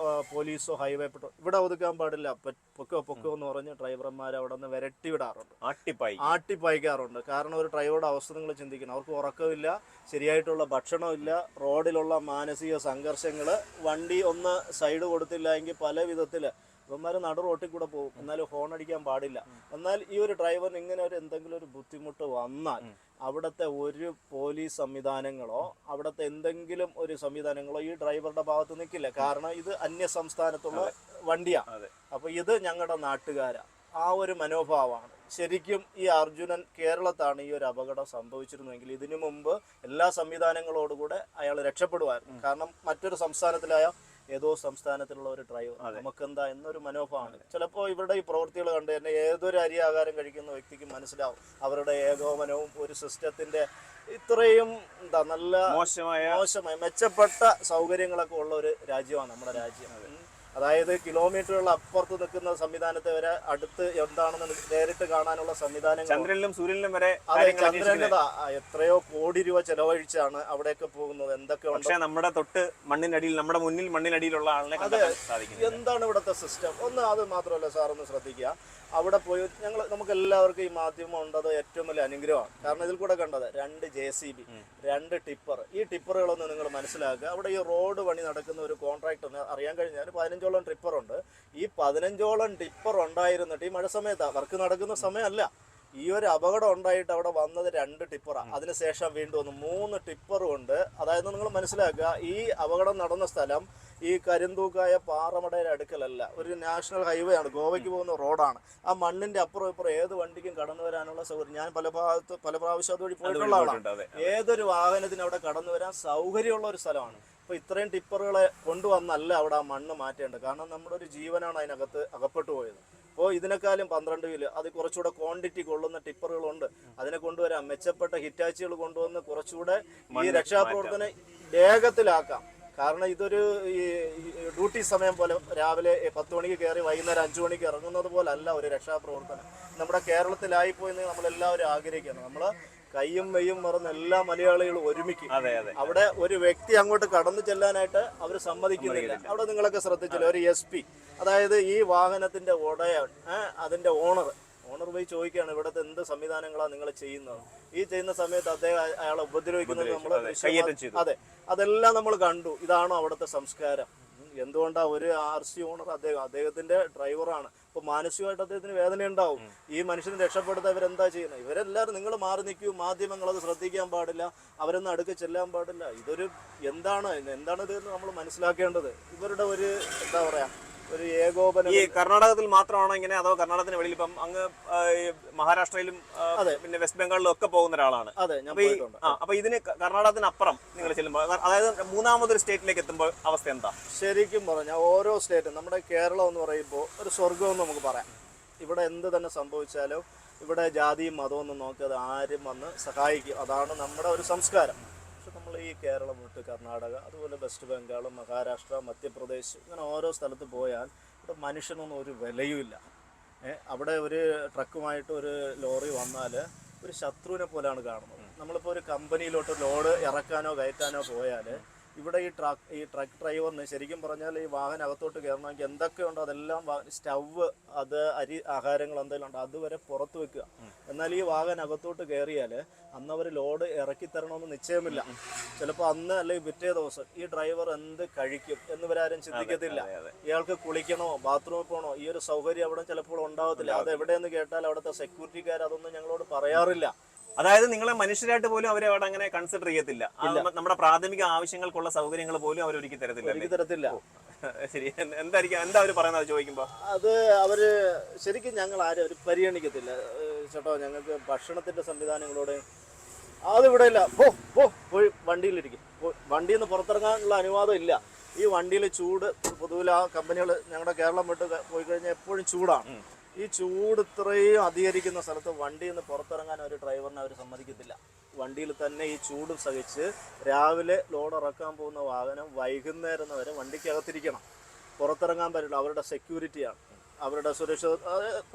പോലീസോ ഹൈവേ പെട്രോൾ ഇവിടെ ഒതുക്കാൻ പാടില്ല, പൊക്കോ എന്ന് പറഞ്ഞ് ഡ്രൈവർമാർ അവിടെ നിന്ന് വിരട്ടി വിടാറുണ്ട്, ആട്ടിപ്പായിക്കാറുണ്ട്. കാരണം ഒരു ഡ്രൈവറുടെ അവസ്ഥ നിങ്ങൾ ചിന്തിക്കണം. അവർക്ക് ഉറക്കമില്ല, ശരിയായിട്ടുള്ള ഭക്ഷണമില്ല, റോഡിലുള്ള മാനസിക സംഘർഷങ്ങൾ. വണ്ടി ഒന്ന് സൈഡ് കൊടുത്തില്ല എങ്കിൽ പല വിധത്തിൽ ഇവന്മാർ നടു റോട്ടിൽ കൂടെ പോകും. എന്നാലും ഹോൺ അടിക്കാൻ പാടില്ല. എന്നാൽ ഈ ഒരു ഡ്രൈവറിന് ഇങ്ങനെ എന്തെങ്കിലും ഒരു ബുദ്ധിമുട്ട് വന്നാൽ അവിടുത്തെ ഒരു പോലീസ് സംവിധാനങ്ങളോ അവിടുത്തെ എന്തെങ്കിലും ഒരു സംവിധാനങ്ങളോ ഈ ഡ്രൈവറുടെ ഭാഗത്ത് നിൽക്കില്ല. കാരണം ഇത് അന്യ സംസ്ഥാനത്തുള്ള വണ്ടിയാണ്. അപ്പോൾ ഇത് ഞങ്ങളുടെ നാട്ടുകാരാ. ആ ഒരു മനോഭാവമാണ്. ശരിക്കും ഈ അർജുനൻ കേരളത്താണ് ഈ ഒരു അപകടം സംഭവിച്ചിരുന്നെങ്കിൽ ഇതിനു മുമ്പ് എല്ലാ സംവിധാനങ്ങളോടുകൂടെ അയാൾ രക്ഷപ്പെടുമായിരുന്നു. കാരണം മറ്റൊരു സംസ്ഥാനത്തിലായ ഏതോ സംസ്ഥാനത്തിലുള്ള ഒരു ഡ്രൈവർ നമുക്കെന്താ എന്നൊരു മനോഭാവമാണ്. ചിലപ്പോൾ ഇവരുടെ ഈ പ്രവൃത്തികൾ കണ്ട് തന്നെ ഏതൊരു അരി ആഹാരം കഴിക്കുന്ന വ്യക്തിക്ക് മനസ്സിലാവും അവരുടെ ഏകോപനവും ഒരു സിസ്റ്റത്തിന്റെ ഇത്രയും നല്ല മോശമായ മെച്ചപ്പെട്ട സൗകര്യങ്ങളൊക്കെ ഉള്ള ഒരു രാജ്യമാണ് നമ്മുടെ രാജ്യം. അതായത് കിലോമീറ്ററുകൾ അപ്പുറത്ത് നിൽക്കുന്ന സംവിധാനത്തെ വരെ അടുത്ത് എന്താണെന്ന് നേരിട്ട് കാണാനുള്ള സംവിധാനങ്ങൾ. ചന്ദ്രനിലും സൂര്യനിലും വരെ അതെ, ചന്ദ്രന്റെതാ എത്രയോ കോടി രൂപ ചെലവഴിച്ചാണ് അവിടെയൊക്കെ പോകുന്നത്. എന്തൊക്കെ ഉണ്ട്. പക്ഷേ നമ്മുടെ തൊട്ട് മണ്ണിനടിയിൽ, നമ്മുടെ മുന്നിൽ മണ്ണിനടിയിലുള്ള ആളിനെ സാധിക്കും. എന്താണ് ഇവിടുത്തെ സിസ്റ്റം? ഒന്ന് അത് മാത്രമല്ല സാർ, ഒന്ന് ശ്രദ്ധിക്കുക. അവിടെ പോയി നമുക്ക് എല്ലാവർക്കും ഈ മാധ്യമം ഉണ്ടത് ഏറ്റവും വലിയ അനുഗ്രഹമാണ്. കാരണം ഇതിൽ കൂടെ കണ്ടത് 2 JCB, 2 ടിപ്പർ. ഈ ടിപ്പറുകളൊന്ന് നിങ്ങൾ മനസ്സിലാക്കുക. അവിടെ ഈ റോഡ് പണി നടക്കുന്ന ഒരു കോൺട്രാക്ടറിന് അറിയാൻ കഴിഞ്ഞാൽ 15ഓളം ടിപ്പറുണ്ട്. ഈ 15ഓളം ടിപ്പർ ഉണ്ടായിരുന്നിട്ട് ഈ മഴ സമയത്താണ്, വർക്ക് നടക്കുന്ന സമയമല്ല, ഈ ഒരു അപകടം ഉണ്ടായിട്ട് അവിടെ വന്നത് 2 ടിപ്പറാണ്. അതിനുശേഷം വീണ്ടും വന്നു 3 ടിപ്പറും ഉണ്ട്. അതായത് നിങ്ങൾ മനസ്സിലാക്കുക, ഈ അപകടം നടന്ന സ്ഥലം ഈ കരിന്തൂക്കായ പാറമടയുടെ അടുക്കലല്ല, ഒരു നാഷണൽ ഹൈവേ ആണ്, ഗോവയ്ക്ക് പോകുന്ന റോഡാണ്. ആ മണ്ണിന്റെ അപ്പുറം ഇപ്പുറം ഏത് വണ്ടിക്കും കടന്നു വരാനുള്ള സൗകര്യം. ഞാൻ പല പ്രാവശ്യം അതുവഴി പോയിട്ടുള്ള ആളാണ്. ഏതൊരു വാഹനത്തിന് അവിടെ കടന്നു വരാൻ സൗകര്യമുള്ള ഒരു സ്ഥലമാണ്. അപ്പോൾ ഇത്രയും ടിപ്പറുകളെ കൊണ്ടുവന്നല്ല അവിടെ ആ മണ്ണ് മാറ്റേണ്ടത്. കാരണം നമ്മുടെ ഒരു ജീവനാണ് അതിനകത്ത് അകപ്പെട്ടു പോയത്. അപ്പോൾ ഇതിനേക്കാളും 12 വീല്, അത് കുറച്ചുകൂടെ ക്വാണ്ടിറ്റി കൊള്ളുന്ന ടിപ്പറുകളുണ്ട്. അതിനെ കൊണ്ടുവരാം. മെച്ചപ്പെട്ട ഹിറ്റാച്ചികൾ കൊണ്ടുവന്ന് കുറച്ചുകൂടെ ഈ രക്ഷാപ്രവർത്തനം വേഗത്തിലാക്കാം. കാരണം ഇതൊരു ഈ ഡ്യൂട്ടി സമയം പോലെ രാവിലെ 10 മണിക്ക് കയറി വൈകുന്നേരം 5 മണിക്ക് ഇറങ്ങുന്നത് പോലെ അല്ല ഒരു രക്ഷാപ്രവർത്തനം. നമ്മുടെ കേരളത്തിലായിപ്പോയെന്ന് നമ്മളെല്ലാവരും ആഗ്രഹിക്കണം. നമ്മൾ കയ്യും മെയ്യും മറന്ന് എല്ലാ മലയാളികളും ഒരുമിക്കും. അവിടെ ഒരു വ്യക്തി അങ്ങോട്ട് കടന്നു ചെല്ലാനായിട്ട് അവർ സമ്മതിക്കുന്നില്ല. അവിടെ നിങ്ങളൊക്കെ ശ്രദ്ധിച്ചില്ല, ഒരു SP, അതായത് ഈ വാഹനത്തിന്റെ ഉടയൻ, അതിന്റെ ഓണർ പോയി ചോദിക്കുകയാണ്, ഇവിടുത്തെ എന്ത് സംവിധാനങ്ങളാണ് നിങ്ങൾ ചെയ്യുന്നത്? ഈ ചെയ്യുന്ന സമയത്ത് അയാളെ ഉപദ്രവിക്കുന്നത് നമ്മൾ അതെ, അതെല്ലാം നമ്മൾ കണ്ടു. ഇതാണോ അവിടുത്തെ സംസ്കാരം? എന്തുകൊണ്ടാണ് ഒരു RC ഓണർ അദ്ദേഹത്തിന്റെ ഡ്രൈവറാണ്. അപ്പോൾ മാനസികമായിട്ട് അദ്ദേഹത്തിന് വേദന ഉണ്ടാവും. ഈ മനുഷ്യനെ രക്ഷപ്പെടുത്താൻ ഇവരെന്താ ചെയ്യുന്നത്? ഇവരെല്ലാവരും നിങ്ങൾ മാറി നിൽക്കൂ, മാധ്യമങ്ങൾ അത് ശ്രദ്ധിക്കാൻ പാടില്ല, അവരൊന്നും അടുക്ക് ചെല്ലാൻ പാടില്ല. ഇതൊരു എന്താണിത് എന്ന് നമ്മൾ മനസ്സിലാക്കേണ്ടത്. ഇവരുടെ ഒരു എന്താ പറയാ, ഒരു ഏകോപനം. ഈ കർണാടകത്തിൽ മാത്രമാണോ ഇങ്ങനെ, അതോ കർണാടകത്തിന് വെളിയിൽ ഇപ്പം അങ്ങ് മഹാരാഷ്ട്രയിലും പിന്നെ വെസ്റ്റ് ബംഗാളിലും ഒക്കെ പോകുന്ന ഒരാളാണ്? അതെ, ഞാൻ പോയിട്ടുണ്ട്. അപ്പൊ ഇതിന് കർണാടകത്തിനപ്പുറം നിങ്ങൾ ചെല്ലുമ്പോൾ, അതായത് മൂന്നാമതൊരു സ്റ്റേറ്റിലേക്ക് എത്തുമ്പോൾ അവസ്ഥ എന്താ? ശരിക്കും പറഞ്ഞാൽ ഓരോ സ്റ്റേറ്റും, നമ്മുടെ കേരളം എന്ന് പറയുമ്പോൾ ഒരു സ്വർഗം എന്ന് നമുക്ക് പറയാം. ഇവിടെ എന്ത് തന്നെ സംഭവിച്ചാലും ഇവിടെ ജാതിയും മതവും ഒന്നും നോക്കാതെ ആരും വന്ന് സഹായിക്കും. അതാണ് നമ്മുടെ ഒരു സംസ്കാരം. പക്ഷെ നമ്മൾ ഈ കേരളം വിട്ട് കർണാടക, അതുപോലെ വെസ്റ്റ് ബംഗാൾ, മഹാരാഷ്ട്ര, മധ്യപ്രദേശ്, ഇങ്ങനെ ഓരോ സ്ഥലത്ത് പോയാൽ ഇവിടെ മനുഷ്യനൊന്നും ഒരു വിലയുമില്ല. അവിടെ ഒരു ട്രക്കുമായിട്ട് ഒരു ലോറി വന്നാൽ ഒരു ശത്രുവിനെ പോലെയാണ് കാണുന്നത്. നമ്മളിപ്പോൾ ഒരു കമ്പനിയിലോട്ട് ലോഡ് ഇറക്കാനോ കയറ്റാനോ പോയാൽ ഇവിടെ ഈ ട്രക്ക് ഡ്രൈവറിന് ശരിക്കും പറഞ്ഞാൽ ഈ വാഹനം അകത്തോട്ട് കയറണമെങ്കിൽ എന്തൊക്കെയുണ്ടോ അതെല്ലാം സ്റ്റവ്, അത് ആഹാരങ്ങൾ എന്തെങ്കിലും ഉണ്ടോ അതുവരെ പുറത്ത് വെക്കുക. എന്നാൽ ഈ വാഹനം അകത്തോട്ട് കയറിയാൽ അന്ന് അവർ ലോഡ് ഇറക്കി തരണമെന്ന് നിശ്ചയമില്ല. ചിലപ്പോൾ അന്ന് അല്ലെങ്കിൽ പിറ്റേ ദിവസം ഈ ഡ്രൈവർ എന്ത് കഴിക്കും എന്നിവരാരും ചിന്തിക്കത്തില്ല. ഇയാൾക്ക് കുളിക്കണോ, ബാത്റൂമിൽ പോകണോ, ഈ ഒരു സൗകര്യം അവിടെ ചിലപ്പോൾ ഉണ്ടാവത്തില്ല. അത് എവിടെയെന്ന് കേട്ടാൽ അവിടുത്തെ സെക്യൂരിറ്റിക്കാർ അതൊന്നും ഞങ്ങളോട് പറയാറില്ല. അതായത് നിങ്ങളെ മനുഷ്യരായിട്ട് പോലും അവരെ അവിടെ അങ്ങനെ കൺസിഡർ ചെയ്യത്തില്ല. നമ്മുടെ പ്രാഥമിക ആവശ്യങ്ങൾക്കുള്ള സൗകര്യങ്ങൾ പോലും അവർ ഒരുക്കി തരത്തില്ല. ശരി, എന്താ അവർ പറയുന്നത് ചോദിക്കുമ്പോൾ? അത് അവര് ശരിക്കും ഞങ്ങൾ ആരും അവർ പരിഗണിക്കത്തില്ല. ചേട്ടോ, ഞങ്ങൾക്ക് ഭക്ഷണത്തിന്റെ സംവിധാനങ്ങളോട് അതിവിടെ ഇല്ല, പോയി വണ്ടിയിലിരിക്കും. വണ്ടിയിൽ നിന്ന് പുറത്തിറങ്ങാനുള്ള അനുവാദം ഇല്ല. ഈ വണ്ടിയിൽ ചൂട്, പൊതുവിൽ ആ കമ്പനികൾ ഞങ്ങളുടെ കേരളം വിട്ട് പോയി കഴിഞ്ഞാൽ എപ്പോഴും ചൂടാണ്. ഈ ചൂട് ഇത്രയും അധികരിക്കുന്ന സ്ഥലത്ത് വണ്ടിയിൽ നിന്ന് പുറത്തിറങ്ങാൻ ഒരു ഡ്രൈവറിനെ അവർ സമ്മതിക്കത്തില്ല. വണ്ടിയിൽ തന്നെ ഈ ചൂട് സഹിച്ച് രാവിലെ ലോഡ് ഇറക്കാൻ പോകുന്ന വാഹനം വൈകുന്നേരം വരെ വണ്ടിക്കകത്തിരിക്കണം, പുറത്തിറങ്ങാൻ പറ്റില്ല. അവരുടെ സെക്യൂരിറ്റിയാണ്, അവരുടെ സുരക്ഷ,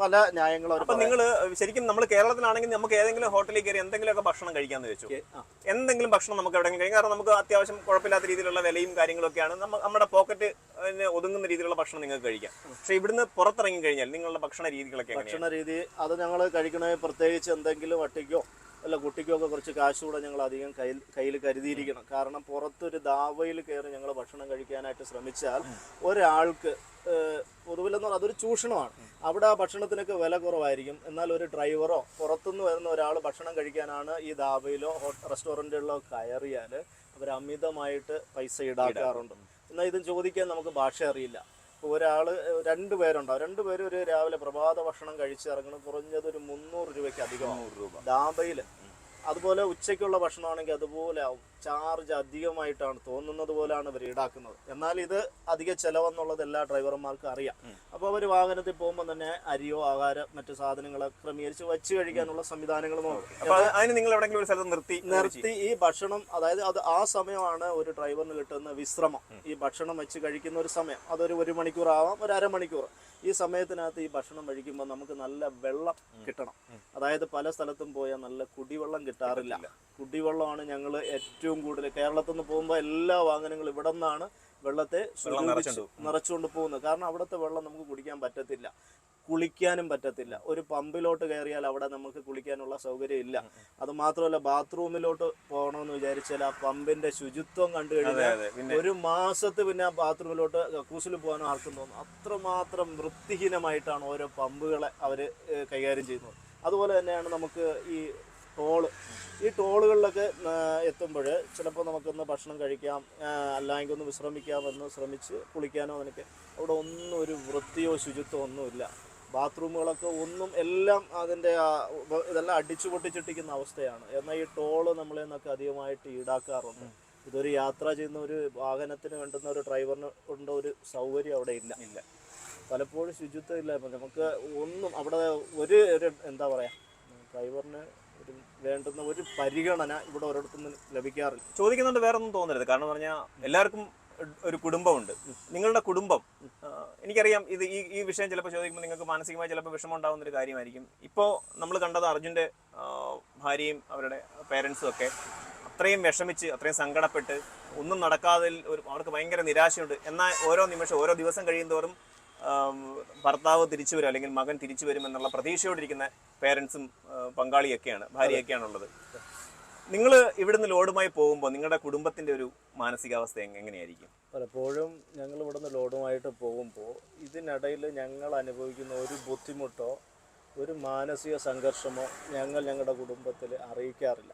പല ന്യായങ്ങളും. അപ്പൊ നിങ്ങൾ ശരിക്കും നമ്മൾ കേരളത്തിലാണെങ്കിൽ നമുക്ക് ഏതെങ്കിലും ഹോട്ടലിൽ കയറി എന്തെങ്കിലുമൊക്കെ ഭക്ഷണം കഴിക്കാന്ന് വെച്ചു, എന്തെങ്കിലും ഭക്ഷണം നമുക്ക് എവിടെയെങ്കിലും കഴിയും. കാരണം നമുക്ക് അത്യാവശ്യം കുഴപ്പമില്ലാത്ത രീതിയിലുള്ള വിലയും കാര്യങ്ങളൊക്കെയാണ്, നമ്മുടെ പോക്കറ്റ് ഒതുങ്ങുന്ന രീതിയിലുള്ള ഭക്ഷണം നിങ്ങൾക്ക് കഴിക്കാം. പക്ഷെ ഇവിടുന്ന് പുറത്തിറങ്ങി കഴിഞ്ഞാൽ നിങ്ങളുടെ ഭക്ഷണ രീതികളൊക്കെ, ഭക്ഷണ രീതി അത് ഞങ്ങൾ കഴിക്കണേ പ്രത്യേകിച്ച് എന്തെങ്കിലും വട്ടിക്കോ അല്ല കുട്ടിക്കോ ഒക്കെ കുറച്ച് കാശ് കൂടെ ഞങ്ങൾ അധികം കയ്യിൽ കരുതിയിരിക്കണം. കാരണം പുറത്തൊരു ദാവയിൽ കയറി ഞങ്ങൾ ഭക്ഷണം കഴിക്കാനായിട്ട് ശ്രമിച്ചാൽ ഒരാൾക്ക് പൊതുവിലെന്ന് പറഞ്ഞാൽ അതൊരു ചൂഷണമാണ്. അവിടെ ആ ഭക്ഷണത്തിനൊക്കെ വില കുറവായിരിക്കും. എന്നാൽ ഒരു ഡ്രൈവറോ പുറത്തുനിന്ന് വരുന്ന ഒരാൾ ഭക്ഷണം കഴിക്കാനാണ് ഈ ധാബയിലോ റെസ്റ്റോറൻറ്റുകളിലോ കയറിയാൽ അവർ അമിതമായിട്ട് പൈസ ഈടാക്കാറുണ്ട്. എന്നാൽ ഇത് ചോദിക്കാൻ നമുക്ക് ഭാഷ അറിയില്ല. ഇപ്പോൾ ഒരാൾ 2 പേരുണ്ടാവും, 2 പേരും ഒരു രാവിലെ പ്രഭാത ഭക്ഷണം കഴിച്ചിറങ്ങണം, കുറഞ്ഞത് ഒരു 300 രൂപയ്ക്ക് അധികം ധാബയിൽ. അതുപോലെ ഉച്ചയ്ക്കുള്ള ഭക്ഷണമാണെങ്കിൽ അതുപോലെ ആവും. ചാർജ് അധികമായിട്ടാണ് തോന്നുന്നത് പോലെയാണ് ഇവർ ഈടാക്കുന്നത്. എന്നാൽ ഇത് അധിക ചെലവെന്നുള്ളത് എല്ലാ ഡ്രൈവർമാർക്കും അറിയാം. അപ്പോൾ അവർ വാഹനത്തിൽ പോകുമ്പോൾ തന്നെ അരിയോ ആഹാരം മറ്റു സാധനങ്ങളെ ക്രമീകരിച്ച് വെച്ച് കഴിക്കാനുള്ള സംവിധാനങ്ങൾ നോക്കും. അതിന് നിങ്ങൾ എവിടെയെങ്കിലും ഒരു സ്ഥലത്ത് നിർത്തി ഈ ഭക്ഷണം, അതായത് അത് ആ സമയമാണ് ഒരു ഡ്രൈവറിന് കിട്ടുന്ന വിശ്രമം. ഈ ഭക്ഷണം വെച്ച് കഴിക്കുന്ന ഒരു സമയം, അതൊരു 1 മണിക്കൂർ ആവാം, ഒരു അരമണിക്കൂർ. ഈ സമയത്തിനകത്ത് ഈ ഭക്ഷണം കഴിക്കുമ്പോൾ നമുക്ക് നല്ല വെള്ളം കിട്ടണം. അതായത് പല സ്ഥലത്തും പോയാൽ നല്ല കുടിവെള്ളം കിട്ടാറില്ല. കുടിവെള്ളമാണ് ഞങ്ങൾ ഏറ്റവും കൂടുതൽ കേരളത്തിൽ നിന്ന് പോകുമ്പോൾ എല്ലാ വാഹനങ്ങളും ഇവിടെ നിന്നാണ് വെള്ളത്തെ നിറച്ചുകൊണ്ട് പോകുന്നത്. കാരണം അവിടുത്തെ വെള്ളം നമുക്ക് കുടിക്കാൻ പറ്റത്തില്ല, കുളിക്കാനും പറ്റത്തില്ല. ഒരു പമ്പിലോട്ട് കയറിയാൽ അവിടെ നമുക്ക് കുളിക്കാനുള്ള സൗകര്യം ഇല്ല. അത് മാത്രമല്ല, ബാത്റൂമിലോട്ട് പോകണമെന്ന് വിചാരിച്ചാൽ ആ പമ്പിന്റെ ശുചിത്വം കണ്ടു കഴിഞ്ഞാൽ ഒരു മാസത്ത് പിന്നെ ആ ബാത്റൂമിലോട്ട് കക്കൂസിൽ പോകാനും ആർക്കും തോന്നും. അത്രമാത്രം വൃത്തിഹീനമായിട്ടാണ് ഓരോ പമ്പുകളെ അവർ കൈകാര്യം ചെയ്യുന്നത്. അതുപോലെ തന്നെയാണ് നമുക്ക് ഈ ടോളുകളിലൊക്കെ എത്തുമ്പോൾ ചിലപ്പോൾ നമുക്കൊന്ന് ഭക്ഷണം കഴിക്കാം, അല്ലെങ്കിൽ ഒന്ന് വിശ്രമിക്കാമെന്ന് ശ്രമിച്ച് കുളിക്കാനോ അതിനൊക്കെ അവിടെ ഒന്നും ഒരു വൃത്തിയോ ശുചിത്വമോ ഒന്നുമില്ല. ബാത്റൂമുകളൊക്കെ ഒന്നും എല്ലാം അതിൻ്റെ ഇതെല്ലാം അടിച്ചു പൊട്ടിച്ചിട്ടിരിക്കുന്ന അവസ്ഥയാണ്. എന്നാൽ ഈ ടോള് നമ്മളിൽ നിന്നൊക്കെ അധികമായിട്ട് ഈടാക്കാറുണ്ട്. ഇതൊരു യാത്ര ചെയ്യുന്ന ഒരു വാഹനത്തിന് വേണ്ടുന്ന ഒരു ഡ്രൈവറിന് കൊണ്ട ഒരു സൗകര്യം അവിടെ ഇല്ല. പലപ്പോഴും ശുചിത്വം ഇല്ല. നമുക്ക് ഒന്നും അവിടെ ഒരു എന്താ പറയുക, ഡ്രൈവറിന് ഒരു വേണ്ടുന്ന ഒരു പരിഗണന ഇവിടെ ഒരിടത്തുനിന്ന് ലഭിക്കാറില്ല. ചോദിക്കുന്നുണ്ട്, വേറെ ഒന്നും തോന്നരുത്. കാരണം പറഞ്ഞാൽ എല്ലാവർക്കും ഒരു കുടുംബമുണ്ട്. നിങ്ങളുടെ കുടുംബം, എനിക്കറിയാം ഇത് ഈ വിഷയം ചിലപ്പോൾ ചോദിക്കുമ്പോൾ നിങ്ങൾക്ക് മാനസികമായി ചിലപ്പോൾ വിഷമം ഉണ്ടാകുന്ന ഒരു കാര്യമായിരിക്കും. ഇപ്പോൾ നമ്മൾ കണ്ടത് അർജുൻ്റെ ഭാര്യയും അവരുടെ പേരൻസും ഒക്കെ അത്രയും വിഷമിച്ച് അത്രയും സങ്കടപ്പെട്ട് ഒന്നും നടക്കാതെ അവർക്ക് ഭയങ്കര നിരാശയുണ്ട്. എന്നാൽ ഓരോ നിമിഷം ഓരോ ദിവസം കഴിയുന്തോറും ഭർത്താവ് തിരിച്ചു വരും അല്ലെങ്കിൽ മകൻ തിരിച്ചു വരും എന്നുള്ള പ്രതീക്ഷയോടിരിക്കുന്ന പേരൻസും പങ്കാളിയൊക്കെയാണ്, ഭാര്യയൊക്കെയാണുള്ളത്. നിങ്ങൾ ഇവിടുന്ന് ലോഡുമായി പോകുമ്പോൾ നിങ്ങളുടെ കുടുംബത്തിൻ്റെ ഒരു മാനസികാവസ്ഥ എങ്ങനെയായിരിക്കും? പലപ്പോഴും ഞങ്ങൾ ഇവിടുന്ന് ലോഡുമായിട്ട് പോകുമ്പോൾ ഇതിനിടയിൽ ഞങ്ങൾ അനുഭവിക്കുന്ന ഒരു ബുദ്ധിമുട്ടോ ഒരു മാനസിക സംഘർഷമോ ഞങ്ങളുടെ കുടുംബത്തിൽ അറിയിക്കാറില്ല.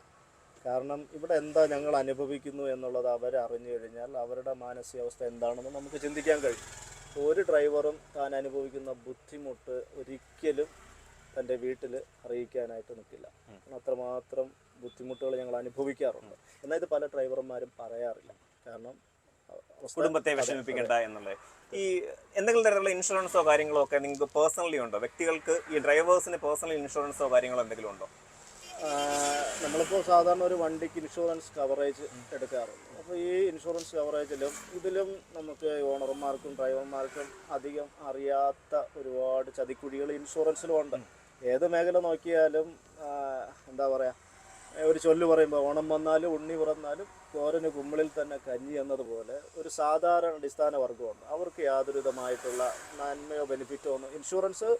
കാരണം ഇവിടെ എന്താ ഞങ്ങൾ അനുഭവിക്കുന്നു എന്നുള്ളത് അവരറിഞ്ഞു കഴിഞ്ഞാൽ അവരുടെ മാനസികാവസ്ഥ എന്താണെന്ന് നമുക്ക് ചിന്തിക്കാൻ കഴിയും. ഒരു ഡ്രൈവറും താൻ അനുഭവിക്കുന്ന ബുദ്ധിമുട്ട് ഒരിക്കലും തൻ്റെ വീട്ടിൽ അറിയിക്കാനായിട്ട് നിൽക്കില്ല. അത്രമാത്രം ബുദ്ധിമുട്ടുകൾ ഞങ്ങൾ അനുഭവിക്കാറുണ്ട്. എന്നാൽ ഇത് പല ഡ്രൈവർമാരും പറയാറില്ല. കാരണം കുടുംബത്തെ വിഷമിപ്പിക്കേണ്ട എന്നുള്ളത്. ഈ എന്തെങ്കിലും തരത്തിലുള്ള ഇൻഷുറൻസോ കാര്യങ്ങളോ ഒക്കെ നിങ്ങൾക്ക് പേഴ്സണലി ഉണ്ടോ? വ്യക്തികൾക്ക് ഈ ഡ്രൈവേഴ്സിന് പേഴ്സണൽ ഇൻഷുറൻസോ കാര്യങ്ങളോ എന്തെങ്കിലും ഉണ്ടോ? നമ്മളിപ്പോൾ സാധാരണ ഒരു വണ്ടിക്ക് ഇൻഷുറൻസ് കവറേജ് എടുക്കാറുണ്ട്. അപ്പോൾ ഈ ഇൻഷുറൻസ് ഇതിലും നമുക്ക് ഓണർമാർക്കും ഡ്രൈവർമാർക്കും അധികം അറിയാത്ത ഒരുപാട് ചതിക്കുഴികൾ ഇൻഷുറൻസിലും ഉണ്ട്. ഏത് മേഖല നോക്കിയാലും എന്താ പറയുക, ഒരു ചൊല്ല് പറയുമ്പോൾ ഓണം വന്നാലും ഉണ്ണി പിറന്നാലും കോരന് കുമ്മിളിൽ തന്നെ കഞ്ഞി എന്നതുപോലെ ഒരു സാധാരണ അടിസ്ഥാന വർഗമുണ്ട്. അവർക്ക് യാതൊരു വിധമായിട്ടുള്ള നന്മയോ ബെനിഫിറ്റോ ഒന്നും ഇൻഷുറൻസ്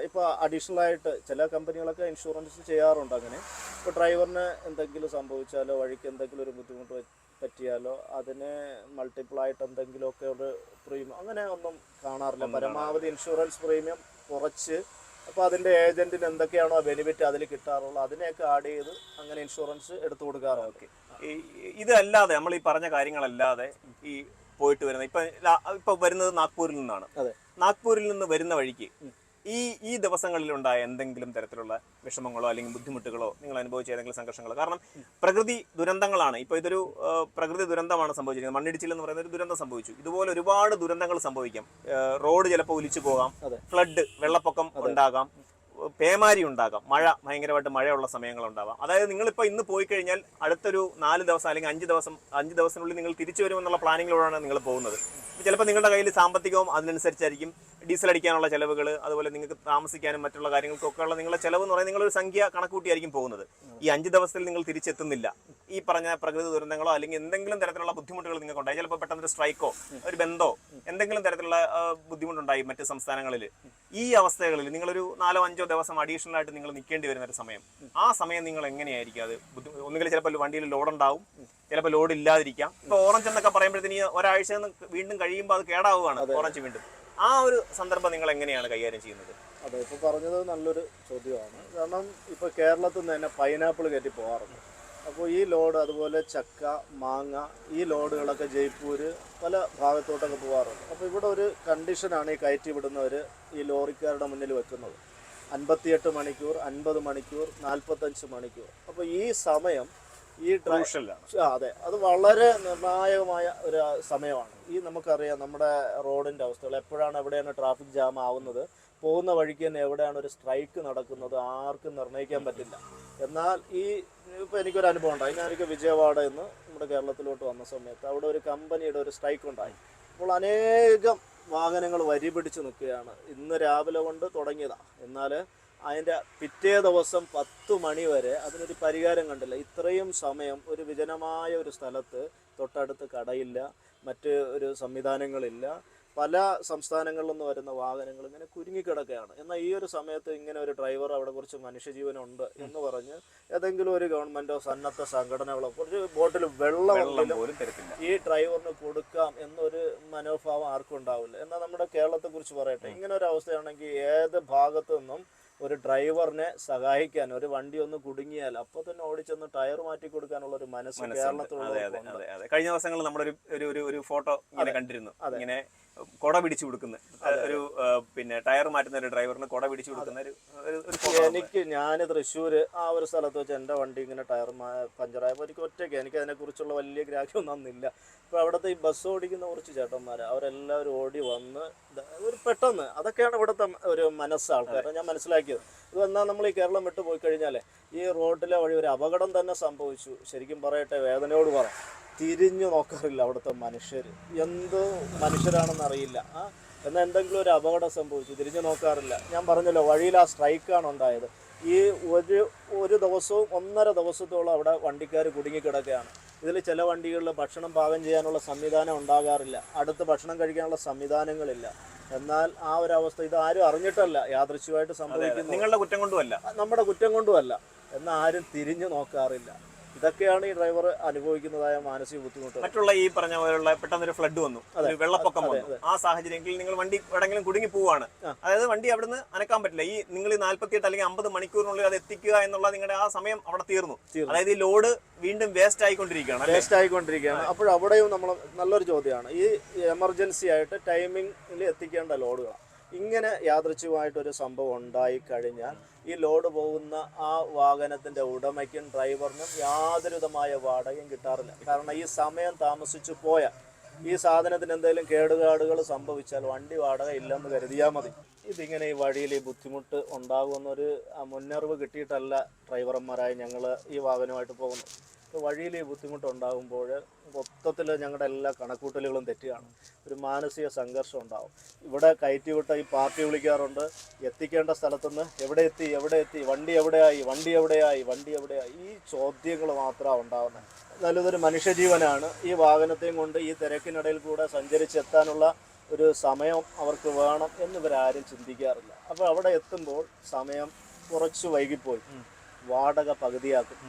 ഇപ്പോൾ അഡീഷണലായിട്ട് ചില കമ്പനികളൊക്കെ ഇൻഷുറൻസ് ചെയ്യാറുണ്ട്. അങ്ങനെ ഇപ്പോൾ ഡ്രൈവറിന് എന്തെങ്കിലും സംഭവിച്ചാലോ വഴിക്ക് എന്തെങ്കിലും ഒരു ബുദ്ധിമുട്ട് പറ്റിയാലോ അതിന് മൾട്ടിപ്പിളായിട്ട് എന്തെങ്കിലുമൊക്കെ ഒരു പ്രീമിയം അങ്ങനെ ഒന്നും കാണാറില്ല. പരമാവധി ഇൻഷുറൻസ് പ്രീമിയം കുറച്ച് അപ്പോൾ അതിൻ്റെ ഏജൻറ്റിന് എന്തൊക്കെയാണോ ബെനിഫിറ്റ് അതിൽ കിട്ടാറുള്ളത് അതിനെയൊക്കെ ആഡ് ചെയ്ത് അങ്ങനെ ഇൻഷുറൻസ് എടുത്തു കൊടുക്കാറുണ്ട്. ഓക്കെ, ഇതല്ലാതെ നമ്മൾ ഈ പറഞ്ഞ കാര്യങ്ങളല്ലാതെ ഈ പോയിട്ട് വരുന്നത് ഇപ്പൊ വരുന്നത് നാഗ്പൂരിൽ നിന്നാണ്. നാഗ്പൂരിൽ നിന്ന് വരുന്ന വഴിക്ക് ഈ ദിവസങ്ങളിലുണ്ടായ എന്തെങ്കിലും തരത്തിലുള്ള വിഷമങ്ങളോ അല്ലെങ്കിൽ ബുദ്ധിമുട്ടുകളോ നിങ്ങൾ അനുഭവിച്ച ഏതെങ്കിലും സംഘർഷങ്ങളോ? കാരണം പ്രകൃതി ദുരന്തങ്ങളാണ്. ഇപ്പോൾ ഇതൊരു പ്രകൃതി ദുരന്തമാണ് സംഭവിച്ചിരിക്കുന്നത്. മണ്ണിടിച്ചിൽ എന്ന് പറയുന്ന ഒരു ദുരന്തം സംഭവിച്ചു. ഇതുപോലെ ഒരുപാട് ദുരന്തങ്ങൾ സംഭവിക്കാം. റോഡ് ചിലപ്പോൾ ഒലിച്ചു പോകാം, ഫ്ലഡ് വെള്ളപ്പൊക്കം ഉണ്ടാകാം, പേമാരി ഉണ്ടാകാം, മഴ ഭയങ്കരമായിട്ട് മഴയുള്ള സമയങ്ങളുണ്ടാവാം. അതായത് നിങ്ങളിപ്പോൾ ഇന്ന് പോയി കഴിഞ്ഞാൽ അടുത്തൊരു 4 ദിവസം അല്ലെങ്കിൽ 5 ദിവസത്തിനുള്ളിൽ നിങ്ങൾ തിരിച്ചു വരുമെന്നുള്ള പ്ലാനിങ്ങിലൂടെയാണ് നിങ്ങൾ പോകുന്നത്. ചിലപ്പോൾ നിങ്ങളുടെ കയ്യിൽ സാമ്പത്തികവും അതിനനുസരിച്ചായിരിക്കും. ഡീസൽ അടിക്കാനുള്ള ചിലവുകൾ, അതുപോലെ നിങ്ങൾക്ക് താമസിക്കാനും മറ്റുള്ള കാര്യങ്ങൾക്കൊക്കെ ഉള്ള നിങ്ങളുടെ ചിലവ് എന്ന് പറയുന്നത് നിങ്ങളൊരു സംഖ്യ കണക്കൂട്ടിയായിരിക്കും പോകുന്നത്. ഈ 5 ദിവസത്തിൽ നിങ്ങൾ തിരിച്ചെത്തുന്നില്ല. ഈ പറഞ്ഞ പ്രകൃതി ദുരന്തങ്ങളോ അല്ലെങ്കിൽ എന്തെങ്കിലും തരത്തിലുള്ള ബുദ്ധിമുട്ടുകൾ നിങ്ങൾക്കുണ്ടായി, ചിലപ്പോൾ പെട്ടെന്നൊരു സ്ട്രൈക്കോ ഒരു ബന്ധോ എന്തെങ്കിലും തരത്തിലുള്ള ബുദ്ധിമുട്ടുണ്ടായി മറ്റ് സംസ്ഥാനങ്ങളിൽ, ഈ അവസ്ഥകളിൽ നിങ്ങളൊരു 4-5 ദിവസം അഡീഷണൽ ആയിട്ട് നിങ്ങൾ നിൽക്കേണ്ടി വരുന്ന ഒരു സമയം, ആ സമയം നിങ്ങൾ എങ്ങനെയായിരിക്കും അത്? ഒന്നുകിൽ ചിലപ്പോൾ വണ്ടിയിൽ ലോഡ് ഉണ്ടാവും, ചിലപ്പോൾ ലോഡ് ഇല്ലാതിരിക്കാം. ഇപ്പോൾ ഓറഞ്ച് എന്നൊക്കെ പറയുമ്പോഴത്തേന് ഒരാഴ്ച വീണ്ടും കഴിയുമ്പോൾ അത് കേടാവുകയാണ് ഓറഞ്ച് വീണ്ടും. ആ ഒരു സന്ദർഭം നിങ്ങൾ എങ്ങനെയാണ് കൈകാര്യം ചെയ്യുന്നത്? അതെ, ഇപ്പോൾ പറഞ്ഞത് നല്ലൊരു ചോദ്യമാണ്. കാരണം ഇപ്പോൾ കേരളത്തിൽ നിന്ന് തന്നെ പൈനാപ്പിൾ കയറ്റി പോകാറുണ്ട്. അപ്പോൾ ഈ ലോഡ്, അതുപോലെ ചക്ക, മാങ്ങ, ഈ ലോഡുകളൊക്കെ ജയ്പൂർ പല ഭാഗത്തോട്ടൊക്കെ പോകാറുണ്ട്. അപ്പോൾ ഇവിടെ ഒരു കണ്ടീഷനാണ് ഈ കയറ്റി വിടുന്നവർ ഈ ലോറിക്കാരുടെ മുന്നിൽ വെക്കുന്നത്. 58 മണിക്കൂർ, 50 മണിക്കൂർ, 45 മണിക്കൂർ. അപ്പോൾ ഈ സമയം ഈ ക്രൂഷ്യലാണ്. അതെ, അത് വളരെ നിർണായകമായ ഒരു സമയമാണ്. ഈ നമുക്കറിയാം നമ്മുടെ റോഡിൻ്റെ അവസ്ഥകൾ എപ്പോഴാണ് എവിടെയാണ് ട്രാഫിക് ജാം ആവുന്നത്, പോകുന്ന വഴിക്ക് തന്നെ എവിടെയാണ് ഒരു സ്ട്രൈക്ക് നടക്കുന്നത് ആർക്കും നിർണ്ണയിക്കാൻ പറ്റില്ല. എന്നാൽ ഇപ്പോൾ എനിക്കൊരു അനുഭവം ഉണ്ടായി. ഞാനൊക്കെ വിജയവാഡയിൽ നിന്ന് നമ്മുടെ കേരളത്തിലോട്ട് വന്ന സമയത്ത് അവിടെ ഒരു കമ്പനിയുടെ ഒരു സ്ട്രൈക്ക് ഉണ്ടായി. അപ്പോൾ അനേകം വാഹനങ്ങൾ വരി പിടിച്ച് നിൽക്കുകയാണ്. ഇന്ന് രാവിലെ കൊണ്ട് തുടങ്ങിയതാണ്. എന്നാൽ അതിൻ്റെ പിറ്റേ ദിവസം 10 മണി വരെ അതിനൊരു പരിഹാരം കണ്ടില്ല. ഇത്രയും സമയം ഒരു വിജനമായ ഒരു സ്ഥലത്ത് തൊട്ടടുത്ത് കടയില്ല, മറ്റ് ഒരു സംവിധാനങ്ങളില്ല. പല സംസ്ഥാനങ്ങളിൽ നിന്ന് വരുന്ന വാഹനങ്ങൾ ഇങ്ങനെ കുരുങ്ങിക്കിടക്കുകയാണ്. എന്നാൽ ഈ ഒരു സമയത്ത് ഇങ്ങനെ ഒരു ഡ്രൈവർ അവിടെ കുറച്ച് മനുഷ്യജീവനുണ്ട് എന്ന് പറഞ്ഞ് ഏതെങ്കിലും ഒരു ഗവൺമെൻറ്റോ സന്നദ്ധ സംഘടനകളോ ഒരു ബോട്ടിൽ വെള്ളം പോലും തരത്തില്ല, ഈ ഡ്രൈവറിന് കൊടുക്കാം എന്നൊരു മനോഭാവം ആർക്കും ഉണ്ടാവില്ല. എന്നാൽ നമ്മുടെ കേരളത്തെക്കുറിച്ച് പറയട്ടെ, ഇങ്ങനെ ഒരു അവസ്ഥയാണെങ്കിൽ ഏത് ഭാഗത്തു നിന്നും ഒരു ഡ്രൈവറിനെ സഹായിക്കാൻ, ഒരു വണ്ടി ഒന്ന് കുടുങ്ങിയാൽ അപ്പോൾ തന്നെ ഓടിച്ചെന്ന് ടയർ മാറ്റി കൊടുക്കാനുള്ള ഒരു മനസ്സ് കേരളത്തിലുള്ള. കഴിഞ്ഞ ദിവസങ്ങളിൽ നമ്മുടെ ഒരു ഫോട്ടോ ഇങ്ങനെ കണ്ടിരുന്നു. ഇങ്ങനെ കൊട പിടിച്ചു കൊടുക്കുന്ന ഒരു പിന്നെ ടയർ മാറ്റുന്ന ഒരു ഡ്രൈവറിന് കൊട പിടിച്ചു കൊടുക്കുന്ന ഞാൻ തൃശ്ശൂർ ആ ഒരു സ്ഥലത്ത് വെച്ച് എൻ്റെ വണ്ടി ഇങ്ങനെ ടയർ പഞ്ചറായപ്പോൾ എനിക്ക് ഒറ്റയ്ക്ക്, എനിക്ക് അതിനെക്കുറിച്ചുള്ള വലിയ ഗ്രാഹ്യമൊന്നും അന്നില്ല. അപ്പോൾ അവിടുത്തെ ഈ ബസ് ഓടിക്കുന്ന കുറച്ച് ചേട്ടന്മാർ അവരെല്ലാവരും ഓടി വന്ന് ഒരു പെട്ടെന്ന്, അതൊക്കെയാണ് ഇവിടുത്തെ ഒരു മനസ്സ് ആൾക്കാർ. ഞാൻ മനസ്സിലാക്കിയത് ഇത് എന്നാൽ നമ്മൾ ഈ കേരളം വിട്ടു പോയി കഴിഞ്ഞാൽ ഈ റോഡിലെ വഴി ഒരു അപകടം തന്നെ സംഭവിച്ചു. ശരിക്കും പറയട്ടെ, വേദനയോട് പറയാം, തിരിഞ്ഞു നോക്കാറില്ല അവിടുത്തെ മനുഷ്യർ. എന്ത് മനുഷ്യരാണെന്ന് അറിയില്ല. എന്നാൽ എന്തെങ്കിലും ഒരു അപകടം സംഭവിച്ചു തിരിഞ്ഞു നോക്കാറില്ല. ഞാൻ പറഞ്ഞല്ലോ, വഴിയിൽ ആ സ്ട്രൈക്കാണ് ഉണ്ടായത്. ഈ ഒരു ദിവസവും 1.5 ദിവസത്തോളം അവിടെ വണ്ടിക്കാർ കുടുങ്ങിക്കിടക്കുകയാണ്. ഇതിൽ ചില വണ്ടികളിൽ ഭക്ഷണം പാകം ചെയ്യാനുള്ള സംവിധാനം ഉണ്ടാകാറില്ല, അടുത്ത് ഭക്ഷണം കഴിക്കാനുള്ള സംവിധാനങ്ങളില്ല. എന്നാൽ ആ ഒരു അവസ്ഥ ഇത് ആരും അറിഞ്ഞിട്ടല്ല, യാദൃശ്ചികമായിട്ട് സംഭവിക്കുന്നു. നിങ്ങളുടെ കുറ്റം കൊണ്ടുമല്ല, നമ്മുടെ കുറ്റം കൊണ്ടുമല്ല. എന്നാൽ ആരും തിരിഞ്ഞു നോക്കാറില്ല. ഇതൊക്കെയാണ് ഈ ഡ്രൈവർ അനുഭവിക്കുന്നതായ മാനസിക ബുദ്ധിമുട്ട്. മറ്റുള്ള ഈ പറഞ്ഞ പോലുള്ള പെട്ടെന്നൊരു ഫ്ലഡ് വന്നു, വെള്ളപ്പൊക്കം വന്നു, ആ സാഹചര്യത്തിൽ നിങ്ങൾ വണ്ടി എവിടെങ്കിലും കുടുങ്ങി പോവാണ്, അതായത് വണ്ടി അവിടുന്ന് അനക്കാൻ പറ്റില്ല. ഈ നിങ്ങൾ 48 അല്ലെങ്കിൽ 50 മണിക്കൂറിനുള്ളിൽ അത് എത്തിക്കുക എന്നുള്ള നിങ്ങളുടെ ആ സമയം അവിടെ തീർന്നു. അതായത് ഈ ലോഡ് വീണ്ടും വേസ്റ്റ് ആയിക്കൊണ്ടിരിക്കുകയാണ്. അപ്പോഴവിടെയും നമ്മൾ നല്ലൊരു ചോദ്യമാണ്, ഈ എമർജൻസി ആയിട്ട് ടൈമിങ്ങിൽ എത്തിക്കേണ്ട ലോഡുകളാണ്. ഇങ്ങനെ യാദൃച്ഛികമായിട്ടൊരു സംഭവം ഉണ്ടായി കഴിഞ്ഞാൽ ഈ ലോഡ് പോകുന്ന ആ വാഹനത്തിൻ്റെ ഉടമയ്ക്കും ഡ്രൈവറിനും യാതൊരുവിധമായ വാടകയും കിട്ടാറില്ല. കാരണം ഈ സമയം താമസിച്ചു പോയാൽ ഈ സാധനത്തിന് എന്തെങ്കിലും കേടുപാടുകൾ സംഭവിച്ചാൽ വണ്ടി വാടക ഇല്ലെന്ന് കരുതിയാൽ മതി. ഇതിങ്ങനെ ഈ വഴിയിൽ ഈ ബുദ്ധിമുട്ട് ഉണ്ടാകുമെന്നൊരു മുന്നറിവ് കിട്ടിയിട്ടല്ല ഡ്രൈവർമാരായി ഞങ്ങൾ ഈ വാഹനമായിട്ട് പോകുന്നത്. വഴിയിൽ ഈ ബുദ്ധിമുട്ടുണ്ടാകുമ്പോൾ മൊത്തത്തിൽ ഞങ്ങളുടെ എല്ലാ കണക്കൂട്ടലുകളും തെറ്റുകയാണ്. ഒരു മാനസിക സംഘർഷം ഉണ്ടാവും. ഇവിടെ കയറ്റിവിട്ട ഈ പാർട്ടി വിളിക്കാറുണ്ട്, എത്തിക്കേണ്ട സ്ഥലത്തുനിന്ന് എവിടെ എത്തി, വണ്ടി എവിടെയായി, ഈ ചോദ്യങ്ങൾ മാത്രമാണ് ഉണ്ടാകുന്നത്. നല്ലതൊരു മനുഷ്യജീവനാണ്. ഈ വാഹനത്തെയും കൊണ്ട് ഈ തിരക്കിനിടയിൽ കൂടെ സഞ്ചരിച്ചെത്താനുള്ള ഒരു സമയം അവർക്ക് വേണം എന്നിവരാരും ചിന്തിക്കാറില്ല. അപ്പോൾ അവിടെ എത്തുമ്പോൾ സമയം കുറച്ച് വൈകിപ്പോയി, വാടക പകുതിയാക്കും,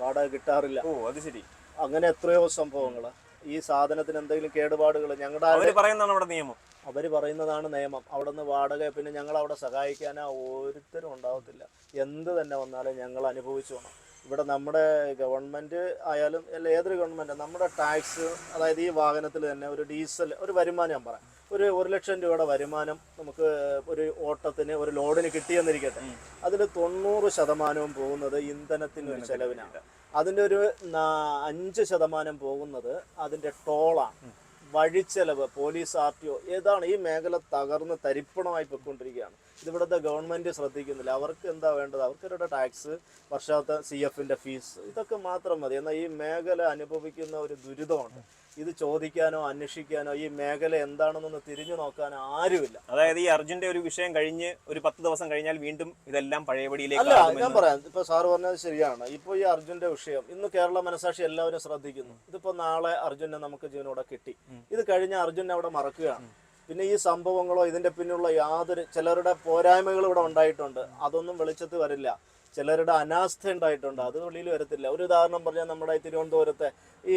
വാടക കിട്ടാറില്ല. അത് ശരി. അങ്ങനെ എത്രയോ സംഭവങ്ങൾ. ഈ സാധനത്തിന് എന്തെങ്കിലും കേടുപാടുകൾ അവർ പറയുന്നതാണ് നിയമം. അവിടെ നിന്ന് വാടക, പിന്നെ ഞങ്ങൾ അവിടെ സഹായിക്കാനോ ഓരോരുത്തരും ഉണ്ടാവത്തില്ല. എന്ത് തന്നെ വന്നാലും ഞങ്ങൾ അനുഭവിച്ചു വേണം. ഇവിടെ നമ്മുടെ ഗവൺമെൻറ് ആയാലും അല്ല ഏതൊരു ഗവൺമെൻറ്, നമ്മുടെ ടാക്സ്, അതായത് ഈ വാഹനത്തിൽ തന്നെ ഒരു ഡീസൽ ഒരു വരുമാനം, ഞാൻ പറയാം, ഒരു 1 ലക്ഷം രൂപയുടെ വരുമാനം നമുക്ക് ഒരു ഓട്ടത്തിന് ഒരു ലോഡിന് കിട്ടിയെന്നിരിക്കട്ടെ, അതിൽ 90% പോകുന്നത് ഇന്ധനത്തിൻ്റെ ഒരു ചെലവിനാണ്. അതിൻ്റെ ഒരു 5% പോകുന്നത് അതിൻ്റെ ടോളാണ്, വഴിച്ചെലവ്, പോലീസ് RTO. ഏതാണ് ഈ മേഖല തകർന്ന് തരിപ്പണമായി പോയിക്കൊണ്ടിരിക്കുകയാണ്. ഇതിവിടുത്തെ ഗവൺമെൻറ് ശ്രദ്ധിക്കുന്നില്ല. അവർക്ക് എന്താ വേണ്ടത്? അവർക്കവരുടെ ടാക്സ്, വർഷത്തെ CFൻ്റെ ഫീസ്, ഇതൊക്കെ മാത്രം മതി. എന്നാൽ ഈ മേഖല അനുഭവിക്കുന്ന ഒരു ദുരിതമുണ്ട്. ഇത് ചോദിക്കാനോ അന്വേഷിക്കാനോ ഈ മേഖല എന്താണെന്നൊന്ന് തിരിഞ്ഞു നോക്കാനോ ആരുമില്ല. അതായത് ഈ അർജുന്റെ ഒരു വിഷയം കഴിഞ്ഞ് ഒരു 10 ദിവസം കഴിഞ്ഞാൽ വീണ്ടും ഇതെല്ലാം പഴയപടിയിലേക്ക്. അല്ല, ഞാൻ പറയാം, ഇപ്പൊ സാറ് പറഞ്ഞത് ശരിയാണ്. ഇപ്പൊ ഈ അർജുന്റെ വിഷയം ഇന്ന് കേരള മനസാക്ഷി എല്ലാവരും ശ്രദ്ധിക്കുന്നു. ഇതിപ്പോ നാളെ അർജുനെ നമുക്ക് ജീവനോടെ കിട്ടി, ഇത് കഴിഞ്ഞ അർജുനെ അവിടെ മറക്കുകയാണ്. പിന്നെ ഈ സംഭവങ്ങളോ ഇതിന്റെ പിന്നിലുള്ള യാതൊരു, ചിലരുടെ പോരായ്മകൾ ഇവിടെ ഉണ്ടായിട്ടുണ്ട്, അതൊന്നും വെളിച്ചത്ത് വരില്ല. ചിലരുടെ അനാസ്ഥ ഉണ്ടായിട്ടുണ്ട്, അത് വെളിയിൽ വരത്തില്ല. ഒരു ഉദാഹരണം പറഞ്ഞാൽ നമ്മുടെ തിരുവനന്തപുരത്തെ ഈ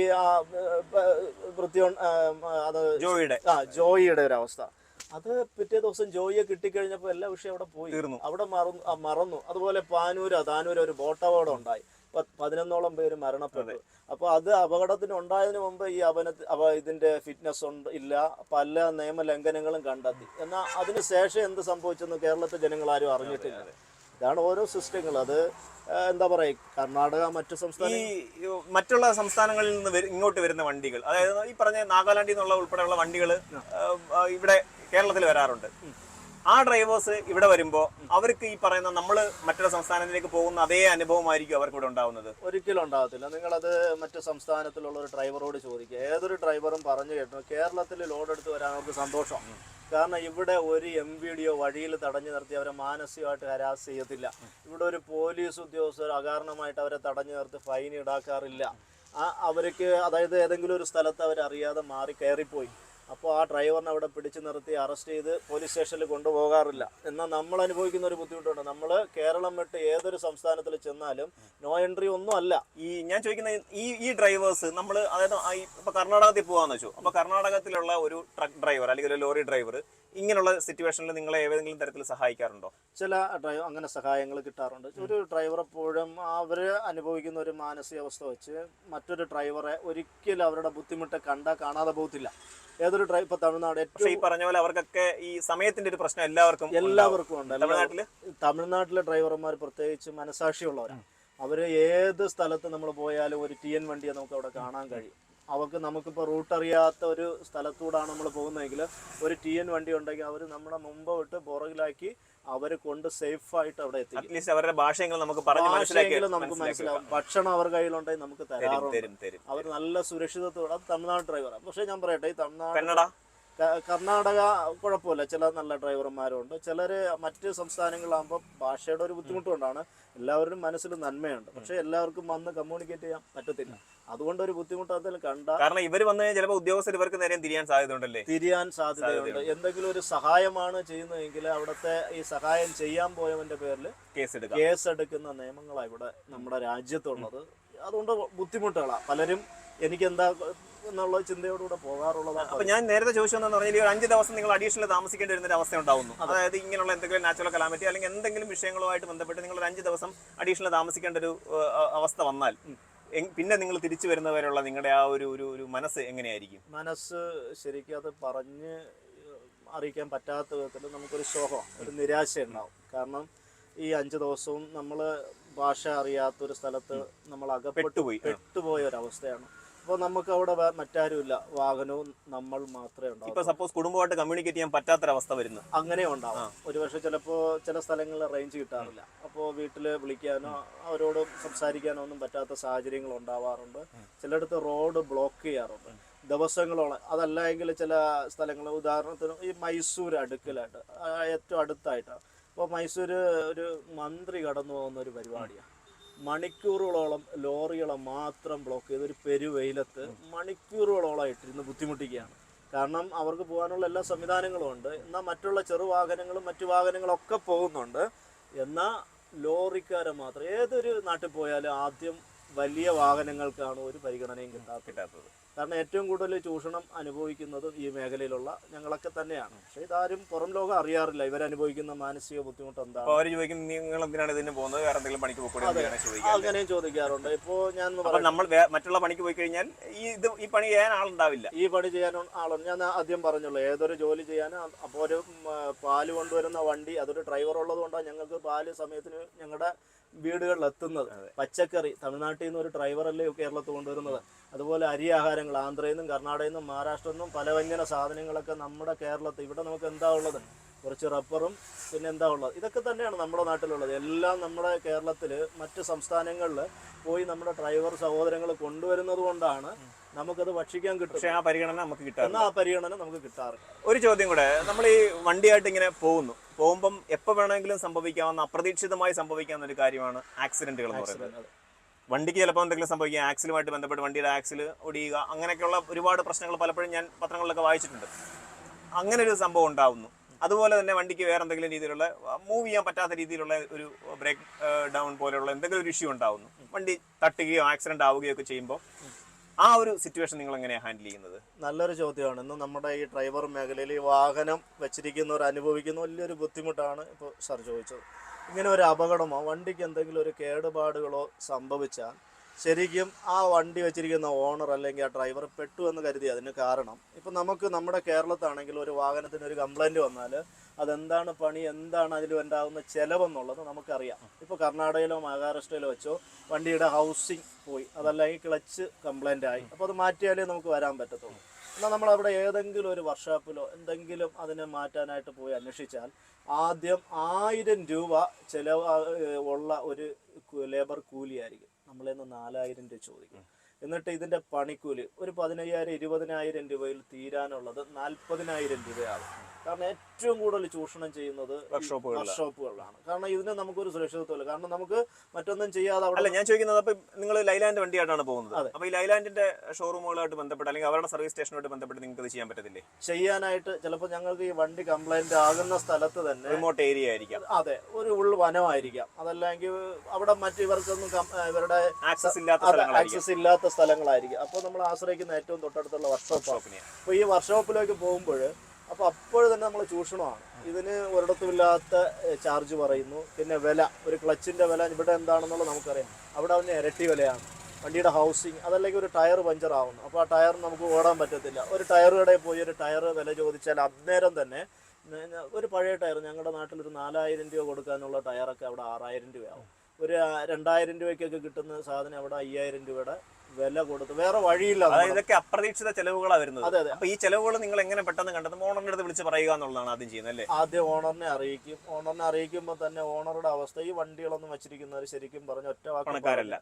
ജോയിയുടെ ഒരു അവസ്ഥ. അത് പിറ്റേ ദിവസം ജോയിയെ കിട്ടിക്കഴിഞ്ഞപ്പോൾ എല്ലാ വിഷയം അവിടെ പോയി, അവിടെ മറന്നു. അതുപോലെ താനൂര് ഒരു ബോട്ട് അപകടം ഉണ്ടായി, 11ഓളം പേര് മരണപ്പെട്ടു. അപ്പോൾ അത് അപകടത്തിന് ഉണ്ടായതിനു മുമ്പ് ഈ ഇതിന്റെ ഫിറ്റ്നസ് ഇല്ല, പല നിയമലംഘനങ്ങളും കണ്ടെത്തി. എന്നാൽ അതിനുശേഷം എന്ത് സംഭവിച്ചെന്ന് കേരളത്തിലെ ജനങ്ങൾ ആരും അറിഞ്ഞിട്ടില്ല. ഇതാണ് ഓരോ സിസ്റ്റങ്ങൾ. അത് എന്താ പറയുക, കർണാടക മറ്റു ഈ സംസ്ഥാന മറ്റുള്ള സംസ്ഥാനങ്ങളിൽ നിന്ന് ഇങ്ങോട്ട് വരുന്ന വണ്ടികൾ, അതായത് ഈ പറഞ്ഞ നാഗാലാൻഡിൽ നിന്നുള്ള ഉൾപ്പെടെയുള്ള വണ്ടികൾ ഇവിടെ കേരളത്തിൽ വരാറുണ്ട്. ആ ഡ്രൈവേഴ്സ് ഇവിടെ വരുമ്പോൾ അവർക്ക് ഈ പറയുന്ന നമ്മൾ മറ്റൊരു സംസ്ഥാനത്തിലേക്ക് പോകുന്ന അതേ അനുഭവമായിരിക്കും അവർക്ക് ഇവിടെ ഉണ്ടാവുന്നത്? ഒരിക്കലും ഉണ്ടാകത്തില്ല. നിങ്ങളത് മറ്റു സംസ്ഥാനത്തിലുള്ള ഒരു ഡ്രൈവറോട് ചോദിക്കുക. ഏതൊരു ഡ്രൈവറും പറഞ്ഞു കേട്ടു കേരളത്തിൽ ലോഡ് എടുത്ത് വരാൻ അവർക്ക് സന്തോഷം. കാരണം ഇവിടെ ഒരു MVD വഴിയിൽ തടഞ്ഞു നിർത്തി അവരെ മാനസികമായിട്ട് ഹരാസ് ചെയ്യത്തില്ല. ഇവിടെ ഒരു പോലീസ് ഉദ്യോഗസ്ഥർ അകാരണമായിട്ട് അവരെ തടഞ്ഞു നിർത്തി ഫൈൻ ഈടാക്കാറില്ല. അവർക്ക് അതായത് ഏതെങ്കിലും ഒരു സ്ഥലത്ത് അവരറിയാതെ മാറി കയറിപ്പോയി, അപ്പോൾ ആ ഡ്രൈവറിനെ അവിടെ പിടിച്ചു നിർത്തി അറസ്റ്റ് ചെയ്ത് പോലീസ് സ്റ്റേഷനിൽ കൊണ്ടുപോകാറില്ല. എന്നാൽ നമ്മൾ അനുഭവിക്കുന്ന ഒരു ബുദ്ധിമുട്ടുണ്ട്. നമ്മൾ കേരളം വിട്ട് ഏതൊരു സംസ്ഥാനത്തിൽ ചെന്നാലും നോ എൻട്രി ഒന്നും അല്ല. ഞാൻ ചോദിക്കുന്ന ഈ ഡ്രൈവേഴ്സ് നമ്മൾ, അതായത് ഇപ്പൊ കർണാടകത്തിൽ പോകാന്ന് വെച്ചു, അപ്പൊ കർണാടകത്തിലുള്ള ഒരു ട്രക്ക് ഡ്രൈവർ അല്ലെങ്കിൽ ഒരു ലോറി ഡ്രൈവർ ഇങ്ങനെയുള്ള സിറ്റുവേഷനിൽ നിങ്ങളെ ഏതെങ്കിലും തരത്തിൽ സഹായിക്കാറുണ്ടോ? ചില അങ്ങനെ സഹായങ്ങൾ കിട്ടാറുണ്ട്. ഒരു ഡ്രൈവർ എപ്പോഴും അവർ അനുഭവിക്കുന്ന ഒരു മാനസികാവസ്ഥ വെച്ച് മറ്റൊരു ഡ്രൈവറെ ഒരിക്കലും അവരുടെ ബുദ്ധിമുട്ട് കാണാതെ പോകത്തില്ല. ഏതൊരു ഇപ്പൊ തമിഴ്നാട് ഈ പറഞ്ഞ പോലെ അവർക്കൊക്കെ ഈ സമയത്തിന്റെ ഒരു പ്രശ്നം എല്ലാവർക്കും ഉണ്ട്. തമിഴ്നാട്ടിലെ ഡ്രൈവർമാർ പ്രത്യേകിച്ച് മനസാക്ഷിയുള്ളവരാണ്. അവര് ഏത് സ്ഥലത്ത് നമ്മൾ പോയാലും ഒരു TN വണ്ടിയെ നമുക്ക് അവിടെ കാണാൻ കഴിയും. നമുക്കിപ്പോൾ റൂട്ട് അറിയാത്ത ഒരു സ്ഥലത്തൂടാണ് നമ്മൾ പോകുന്നതെങ്കിൽ ഒരു TN വണ്ടി ഉണ്ടെങ്കിൽ അവർ നമ്മുടെ മുമ്പ് വിട്ട് പുറകിലാക്കി അവരെ കൊണ്ട് സേഫായിട്ട് അവിടെ എത്തിക്കും. അവരുടെ ഭാഷയെങ്കിലും നമുക്ക് മനസ്സിലാവും. ഭക്ഷണം അവർ കയ്യിലുണ്ടെങ്കിൽ നമുക്ക് തരാറുണ്ട്. അവർ നല്ല സുരക്ഷിതത്തോടെ. അത് തമിഴ്നാട് ഡ്രൈവറാണ്. പക്ഷെ ഞാൻ പറയട്ടെ, ഈ കർണാടക കുഴപ്പമില്ല, ചില നല്ല ഡ്രൈവർമാരുണ്ട്. ചിലര് മറ്റ് സംസ്ഥാനങ്ങളിലാകുമ്പോൾ ഭാഷയുടെ ഒരു ബുദ്ധിമുട്ട് കൊണ്ടാണ്. എല്ലാവരുടെയും മനസ്സിൽ നന്മയുണ്ട്, പക്ഷെ എല്ലാവർക്കും വന്ന് കമ്മ്യൂണിക്കേറ്റ് ചെയ്യാൻ പറ്റത്തില്ല. അതുകൊണ്ട് ഒരു ബുദ്ധിമുട്ട് അതിൽ കാരണം ഇവർ വന്ന് ചിലപ്പോൾ ഉദ്യോഗസ്ഥർ ഇവർക്ക് നേരെ തിരിയാൻ സാധ്യതയുണ്ട്. എന്തെങ്കിലും ഒരു സഹായമാണ് ചെയ്യുന്നതെങ്കിൽ അവിടുത്തെ ഈ സഹായം ചെയ്യാൻ പോയവന്റെ പേരിൽ കേസ് എടുക്കുന്ന നിയമങ്ങളാണ് ഇവിടെ നമ്മുടെ രാജ്യത്തുള്ളത്. അതുകൊണ്ട് ബുദ്ധിമുട്ടുകളാണ്. പലരും എനിക്കെന്താ എന്നുള്ള ചിന്തയോടുകൂടെ പോകാറുള്ളതാണ്. അപ്പൊ ഞാൻ നേരത്തെ ചോദിച്ചതെന്ന് പറഞ്ഞാൽ ഒരു 5 ദിവസം നിങ്ങൾ അഡീഷണൽ താമസിക്കേണ്ടി വരുന്ന ഒരു അവസ്ഥ ഉണ്ടാവുന്നു. അതായത് ഇങ്ങനെയുള്ള എന്തെങ്കിലും നാച്ചുറൽ കലാമിറ്റി അല്ലെങ്കിൽ എന്തെങ്കിലും വിഷയങ്ങളുമായിട്ട് ബന്ധപ്പെട്ട് നിങ്ങൾ 5 ദിവസം അഡീഷണൽ താമസിക്കേണ്ട ഒരു അവസ്ഥ വന്നാൽ പിന്നെ നിങ്ങൾ തിരിച്ചു വരുന്നവരെയുള്ള നിങ്ങളുടെ ആ ഒരു മനസ്സ് എങ്ങനെയായിരിക്കും? മനസ്സ് ശരിക്കും അത് പറഞ്ഞ് അറിയിക്കാൻ പറ്റാത്ത വിധത്തിൽ നമുക്കൊരു ശോകം, ഒരു നിരാശ ഉണ്ടാവും. കാരണം ഈ 5 ദിവസവും നമ്മൾ ഭാഷ അറിയാത്തൊരു സ്ഥലത്ത് നമ്മൾ പെട്ടുപോയ ഒരവസ്ഥയാണ്. അപ്പോൾ നമുക്ക് അവിടെ മറ്റാരുമില്ല, വാഹനവും നമ്മൾ മാത്രമേ ഉണ്ടാവും. ഇപ്പോൾ സപ്പോസ് കുടുംബമായിട്ട് കമ്മ്യൂണിക്കേറ്റ് ചെയ്യാൻ പറ്റാത്തൊരവസ്ഥ വരുന്നു, അങ്ങനെ ഉണ്ടാവും. ഒരുപക്ഷെ ചിലപ്പോൾ ചില സ്ഥലങ്ങളിൽ റേഞ്ച് കിട്ടാറില്ല. അപ്പോൾ വീട്ടിൽ വിളിക്കാനോ അവരോട് സംസാരിക്കാനോ ഒന്നും പറ്റാത്ത സാഹചര്യങ്ങൾ ഉണ്ടാവാറുണ്ട്. ചിലയിടത്ത് റോഡ് ബ്ലോക്ക് ചെയ്യാറുണ്ട് ദിവസങ്ങളോളം. അതല്ല എങ്കിൽ ചില സ്ഥലങ്ങൾ, ഉദാഹരണത്തിന് ഈ മൈസൂർ അടുക്കലായിട്ട് ഏറ്റവും അടുത്തായിട്ടാണ്. അപ്പോൾ മൈസൂർ ഒരു മന്ത്രി കടന്നു പോകുന്ന ഒരു പരിപാടിയാണ്. മണിക്കൂറുകളോളം ലോറികളെ മാത്രം ബ്ലോക്ക് ചെയ്ത് ഒരു പെരുവെയിലത്ത് മണിക്കൂറുകളോളം ഇട്ടിരുന്ന് ബുദ്ധിമുട്ടിക്കുകയാണ്. കാരണം അവർക്ക് പോകാനുള്ള എല്ലാ സംവിധാനങ്ങളും ഉണ്ട്. എന്നാൽ മറ്റുള്ള ചെറുവാഹനങ്ങളും മറ്റു വാഹനങ്ങളൊക്കെ പോകുന്നുണ്ട്. എന്നാൽ ലോറിക്കാരെ മാത്രം, ഏതൊരു നാട്ടിൽ പോയാലും ആദ്യം വലിയ വാഹനങ്ങൾക്കാണ് ഒരു പരിഗണനയും കിട്ടാത്തത്. കാരണം ഏറ്റവും കൂടുതൽ ചൂഷണം അനുഭവിക്കുന്നതും ഈ മേഖലയിലുള്ള ഞങ്ങളൊക്കെ തന്നെയാണ്. പക്ഷേ ഇതാരും പുറം ലോകം അറിയാറില്ല, ഇവരനുഭവിക്കുന്ന മാനസിക ബുദ്ധിമുട്ട് എന്താണ്. അങ്ങനെയും ചോദിക്കാറുണ്ട്. ഇപ്പോൾ ഞാൻ മറ്റുള്ള പണിക്ക് പോയി കഴിഞ്ഞാൽ ഈ പണി ചെയ്യാൻ ആളുണ്ടാവില്ല. ഈ പണി ചെയ്യാൻ ആളുണ്ട്. ഞാൻ ആദ്യം പറഞ്ഞുള്ളൂ, ഏതൊരു ജോലി ചെയ്യാനും. അപ്പോൾ ഒരു പാല് കൊണ്ടുവരുന്ന വണ്ടി, അതൊരു ഡ്രൈവർ ഉള്ളത് കൊണ്ടാണ് ഞങ്ങൾക്ക് പാല് സമയത്തിന് ഞങ്ങളുടെ വീടുകളിൽ എത്തുന്നത്. പച്ചക്കറി തമിഴ്നാട്ടിൽ നിന്ന് ഒരു ഡ്രൈവറല്ലേ കേരളത്തിൽ കൊണ്ടുവരുന്നത്. അതുപോലെ അരി ആഹാരങ്ങൾ ആന്ധ്രയിൽ നിന്നും കർണാടകയിൽ നിന്നും മഹാരാഷ്ട്രയിൽ നിന്നും പല വ്യഞ്ജന സാധനങ്ങളൊക്കെ നമ്മുടെ കേരളത്തിൽ. ഇവിടെ നമുക്ക് എന്താ ഉള്ളത്? കുറച്ച് റബ്ബറും പിന്നെ എന്താ ഉള്ളത്? ഇതൊക്കെ തന്നെയാണ് നമ്മുടെ നാട്ടിലുള്ളത്. എല്ലാം നമ്മുടെ കേരളത്തിൽ മറ്റ് സംസ്ഥാനങ്ങളിൽ പോയി നമ്മുടെ ഡ്രൈവർ സഹോദരങ്ങൾ കൊണ്ടുവരുന്നത് കൊണ്ടാണ് നമുക്കത് ഭക്ഷിക്കാൻ കിട്ടും. പക്ഷേ ആ പരിഗണന നമുക്ക് കിട്ടാറില്ല. ആ പരിഗണന നമുക്ക് കിട്ടാറില്ല. ഒരു ചോദ്യം കൂടെ, നമ്മൾ ഈ വണ്ടിയായിട്ട് ഇങ്ങനെ പോകുമ്പം എപ്പോൾ വേണമെങ്കിലും സംഭവിക്കാവുന്ന, അപ്രതീക്ഷിതമായി സംഭവിക്കാവുന്ന ഒരു കാര്യമാണ് ആക്സിഡന്റുകൾ എന്ന് പറയുന്നത്. വണ്ടിക്ക് ചിലപ്പോൾ എന്തെങ്കിലും സംഭവിക്കുക, ആക്സിലുമായിട്ട് ബന്ധപ്പെട്ട് വണ്ടിയുടെ ആക്സിൽ ഒടിയുക, അങ്ങനെയൊക്കെയുള്ള ഒരുപാട് പ്രശ്നങ്ങൾ പലപ്പോഴും ഞാൻ പത്രങ്ങളിലൊക്കെ വായിച്ചിട്ടുണ്ട്. അങ്ങനെ ഒരു സംഭവം ഉണ്ടാവുന്നു. അതുപോലെ തന്നെ വണ്ടിക്ക് വേറെ എന്തെങ്കിലും രീതിയിലുള്ള മൂവ് ചെയ്യാൻ പറ്റാത്ത രീതിയിലുള്ള ഒരു ബ്രേക്ക് ഡൗൺ പോലെയുള്ള എന്തെങ്കിലും ഒരു ഇഷ്യൂ ഉണ്ടാവുന്നു, വണ്ടി തട്ടുകയോ ആക്സിഡന്റ് ആവുകയോ ഒക്കെ ചെയ്യുമ്പോൾ ആ ഒരു സിറ്റുവേഷൻ നിങ്ങൾ എങ്ങനെയാണ് ഹാൻഡിൽ ചെയ്യുന്നത്? നല്ലൊരു ചോദ്യമാണ്. ഇന്ന് നമ്മുടെ ഈ ഡ്രൈവർ മേഖലയിൽ ഈ വാഹനം വെച്ചിരിക്കുന്നവർ അനുഭവിക്കുന്ന വലിയൊരു ബുദ്ധിമുട്ടാണ് ഇപ്പോൾ സാർ ചോദിച്ചത്. ഇങ്ങനെ ഒരു അപകടമോ വണ്ടിക്ക് എന്തെങ്കിലും ഒരു കേടുപാടുകളോ സംഭവിച്ചാൽ ശരിക്കും ആ വണ്ടി വെച്ചിരിക്കുന്ന ഓണർ അല്ലെങ്കിൽ ആ ഡ്രൈവർ പെട്ടു എന്ന് കരുതി. അതിന് കാരണം ഇപ്പം നമുക്ക് നമ്മുടെ കേരളത്താണെങ്കിൽ ഒരു വാഹനത്തിന് ഒരു കംപ്ലൈൻറ്റ് വന്നാൽ അതെന്താണ് പണി, എന്താണ് അതിൽ ഉണ്ടാകുന്ന ചിലവെന്നുള്ളത് നമുക്കറിയാം. ഇപ്പോൾ കർണാടകയിലോ മഹാരാഷ്ട്രയിലോ വെച്ചോ വണ്ടിയുടെ ഹൗസിങ് പോയി, അതല്ലെങ്കിൽ ക്ലച്ച് കംപ്ലൈൻ്റ് ആയി, അപ്പോൾ അത് മാറ്റിയാലേ നമുക്ക് വരാൻ പറ്റത്തുള്ളൂ. എന്നാൽ നമ്മളവിടെ ഏതെങ്കിലും ഒരു വർക്ക്ഷോപ്പിലോ എന്തെങ്കിലും അതിനെ മാറ്റാനായിട്ട് പോയി അന്വേഷിച്ചാൽ ആദ്യം 1000 രൂപ ചിലവ് ഉള്ള ഒരു ലേബർ കൂലിയായിരിക്കും. നമ്മളിൽ നിന്ന് 4000 രൂപ ചോദിക്കും. എന്നിട്ട് ഇതിൻ്റെ പണിക്കൂലി ഒരു 15000 20000 രൂപയിൽ തീരാനുള്ളത് 40000 രൂപയാകും. കാരണം ഏറ്റവും കൂടുതൽ ചൂഷണം ചെയ്യുന്നത് വർക്ക്ഷോപ്പുകളിലാണ്. കാരണം ഇതിന് നമുക്കൊരു സുരക്ഷിതത്വമില്ല. കാരണം നമുക്ക് മറ്റൊന്നും ചെയ്യാതെ അവിടെ. ഞാൻ ചോദിക്കുന്നത്, അപ്പൊ നിങ്ങൾ ലൈലാൻഡ് വണ്ടിയായിട്ടാണ് പോകുന്നത്, അപ്പൊ ഈ ലൈലാൻഡിന്റെ ഷോറൂമുകളായിട്ട് ബന്ധപ്പെട്ട് അല്ലെങ്കിൽ അവരുടെ സർവീസ് സ്റ്റേഷനുമായിട്ട് ബന്ധപ്പെട്ട് നിങ്ങൾക്ക് ഇത് ചെയ്യാൻ പറ്റത്തില്ലേ? ചെയ്യാനായിട്ട് ചിലപ്പോൾ ഞങ്ങൾക്ക് ഈ വണ്ടി കംപ്ലൈന്റ് ആകുന്ന സ്ഥലത്ത് തന്നെ റിമോട്ട് ഏരിയ ആയിരിക്കാം. അതെ, ഒരു ഉൾവനമായിരിക്കാം, അതല്ലെങ്കിൽ അവിടെ മറ്റിവർക്കൊന്നും ഇവരുടെ ആക്സസ് ഇല്ലാത്ത സ്ഥലങ്ങളായിരിക്കും. അപ്പോൾ നമ്മൾ ആശ്രയിക്കുന്ന ഏറ്റവും തൊട്ടടുത്തുള്ള വർക്ക്ഷോപ്പിനെ. അപ്പോൾ ഈ വർക്ക്ഷോപ്പിലേക്ക് പോകുമ്പോൾ അപ്പോൾ തന്നെ നമ്മൾ ചൂഷണമാണ്. ഇതിന് ഒരിടത്തുമില്ലാത്ത ചാർജ് പറയുന്നു. പിന്നെ വില, ഒരു ക്ലച്ചിൻ്റെ വില ഇവിടെ എന്താണെന്നുള്ളത് നമുക്കറിയാം, അവിടെ അവന് ഇരട്ടി വിലയാണ്. വണ്ടിയുടെ ഹൗസിങ്, അതല്ലെങ്കിൽ ഒരു ടയർ പഞ്ചർ ആവുന്നു, അപ്പോൾ ആ ടയർ നമുക്ക് ഓടാൻ പറ്റത്തില്ല. ഒരു ടയർ കടയിൽ പോയി ഒരു ടയർ വില ചോദിച്ചാൽ അന്നേരം തന്നെ ഒരു പഴയ ടയർ ഞങ്ങളുടെ നാട്ടിൽ ഒരു 4000 രൂപ കൊടുക്കാനുള്ള ടയറൊക്കെ അവിടെ 6000 രൂപയാവും. ഒരു 2000 രൂപയ്ക്കൊക്കെ കിട്ടുന്ന സാധനം അവിടെ 5000 രൂപയുടെ വില കൊടുത്ത് വേറെ വഴിയില്ല. ഇതൊക്കെ അപ്രതീക്ഷിത ചെലവുകളാണ് വരുന്നത്. അതെ അതെ. അപ്പൊ ഈ ചെലവുകൾ നിങ്ങൾ എങ്ങനെ പെട്ടെന്ന് കണ്ടെത്തും? ഓണറിന്റെ അടുത്ത് വിളിച്ച് പറയുക എന്നുള്ളതാണ് ആദ്യം ചെയ്യുന്നത് അല്ലേ? ആദ്യം ഓണറിനെ അറിയിക്കും. ഓണറിനെ അറിയിക്കുമ്പോൾ തന്നെ ഓണറുടെ അവസ്ഥ, ഈ വണ്ടികളൊന്നും വെച്ചിരിക്കുന്നവർ ശരിക്കും പറഞ്ഞ ഒറ്റ വാക്കാരല്ല,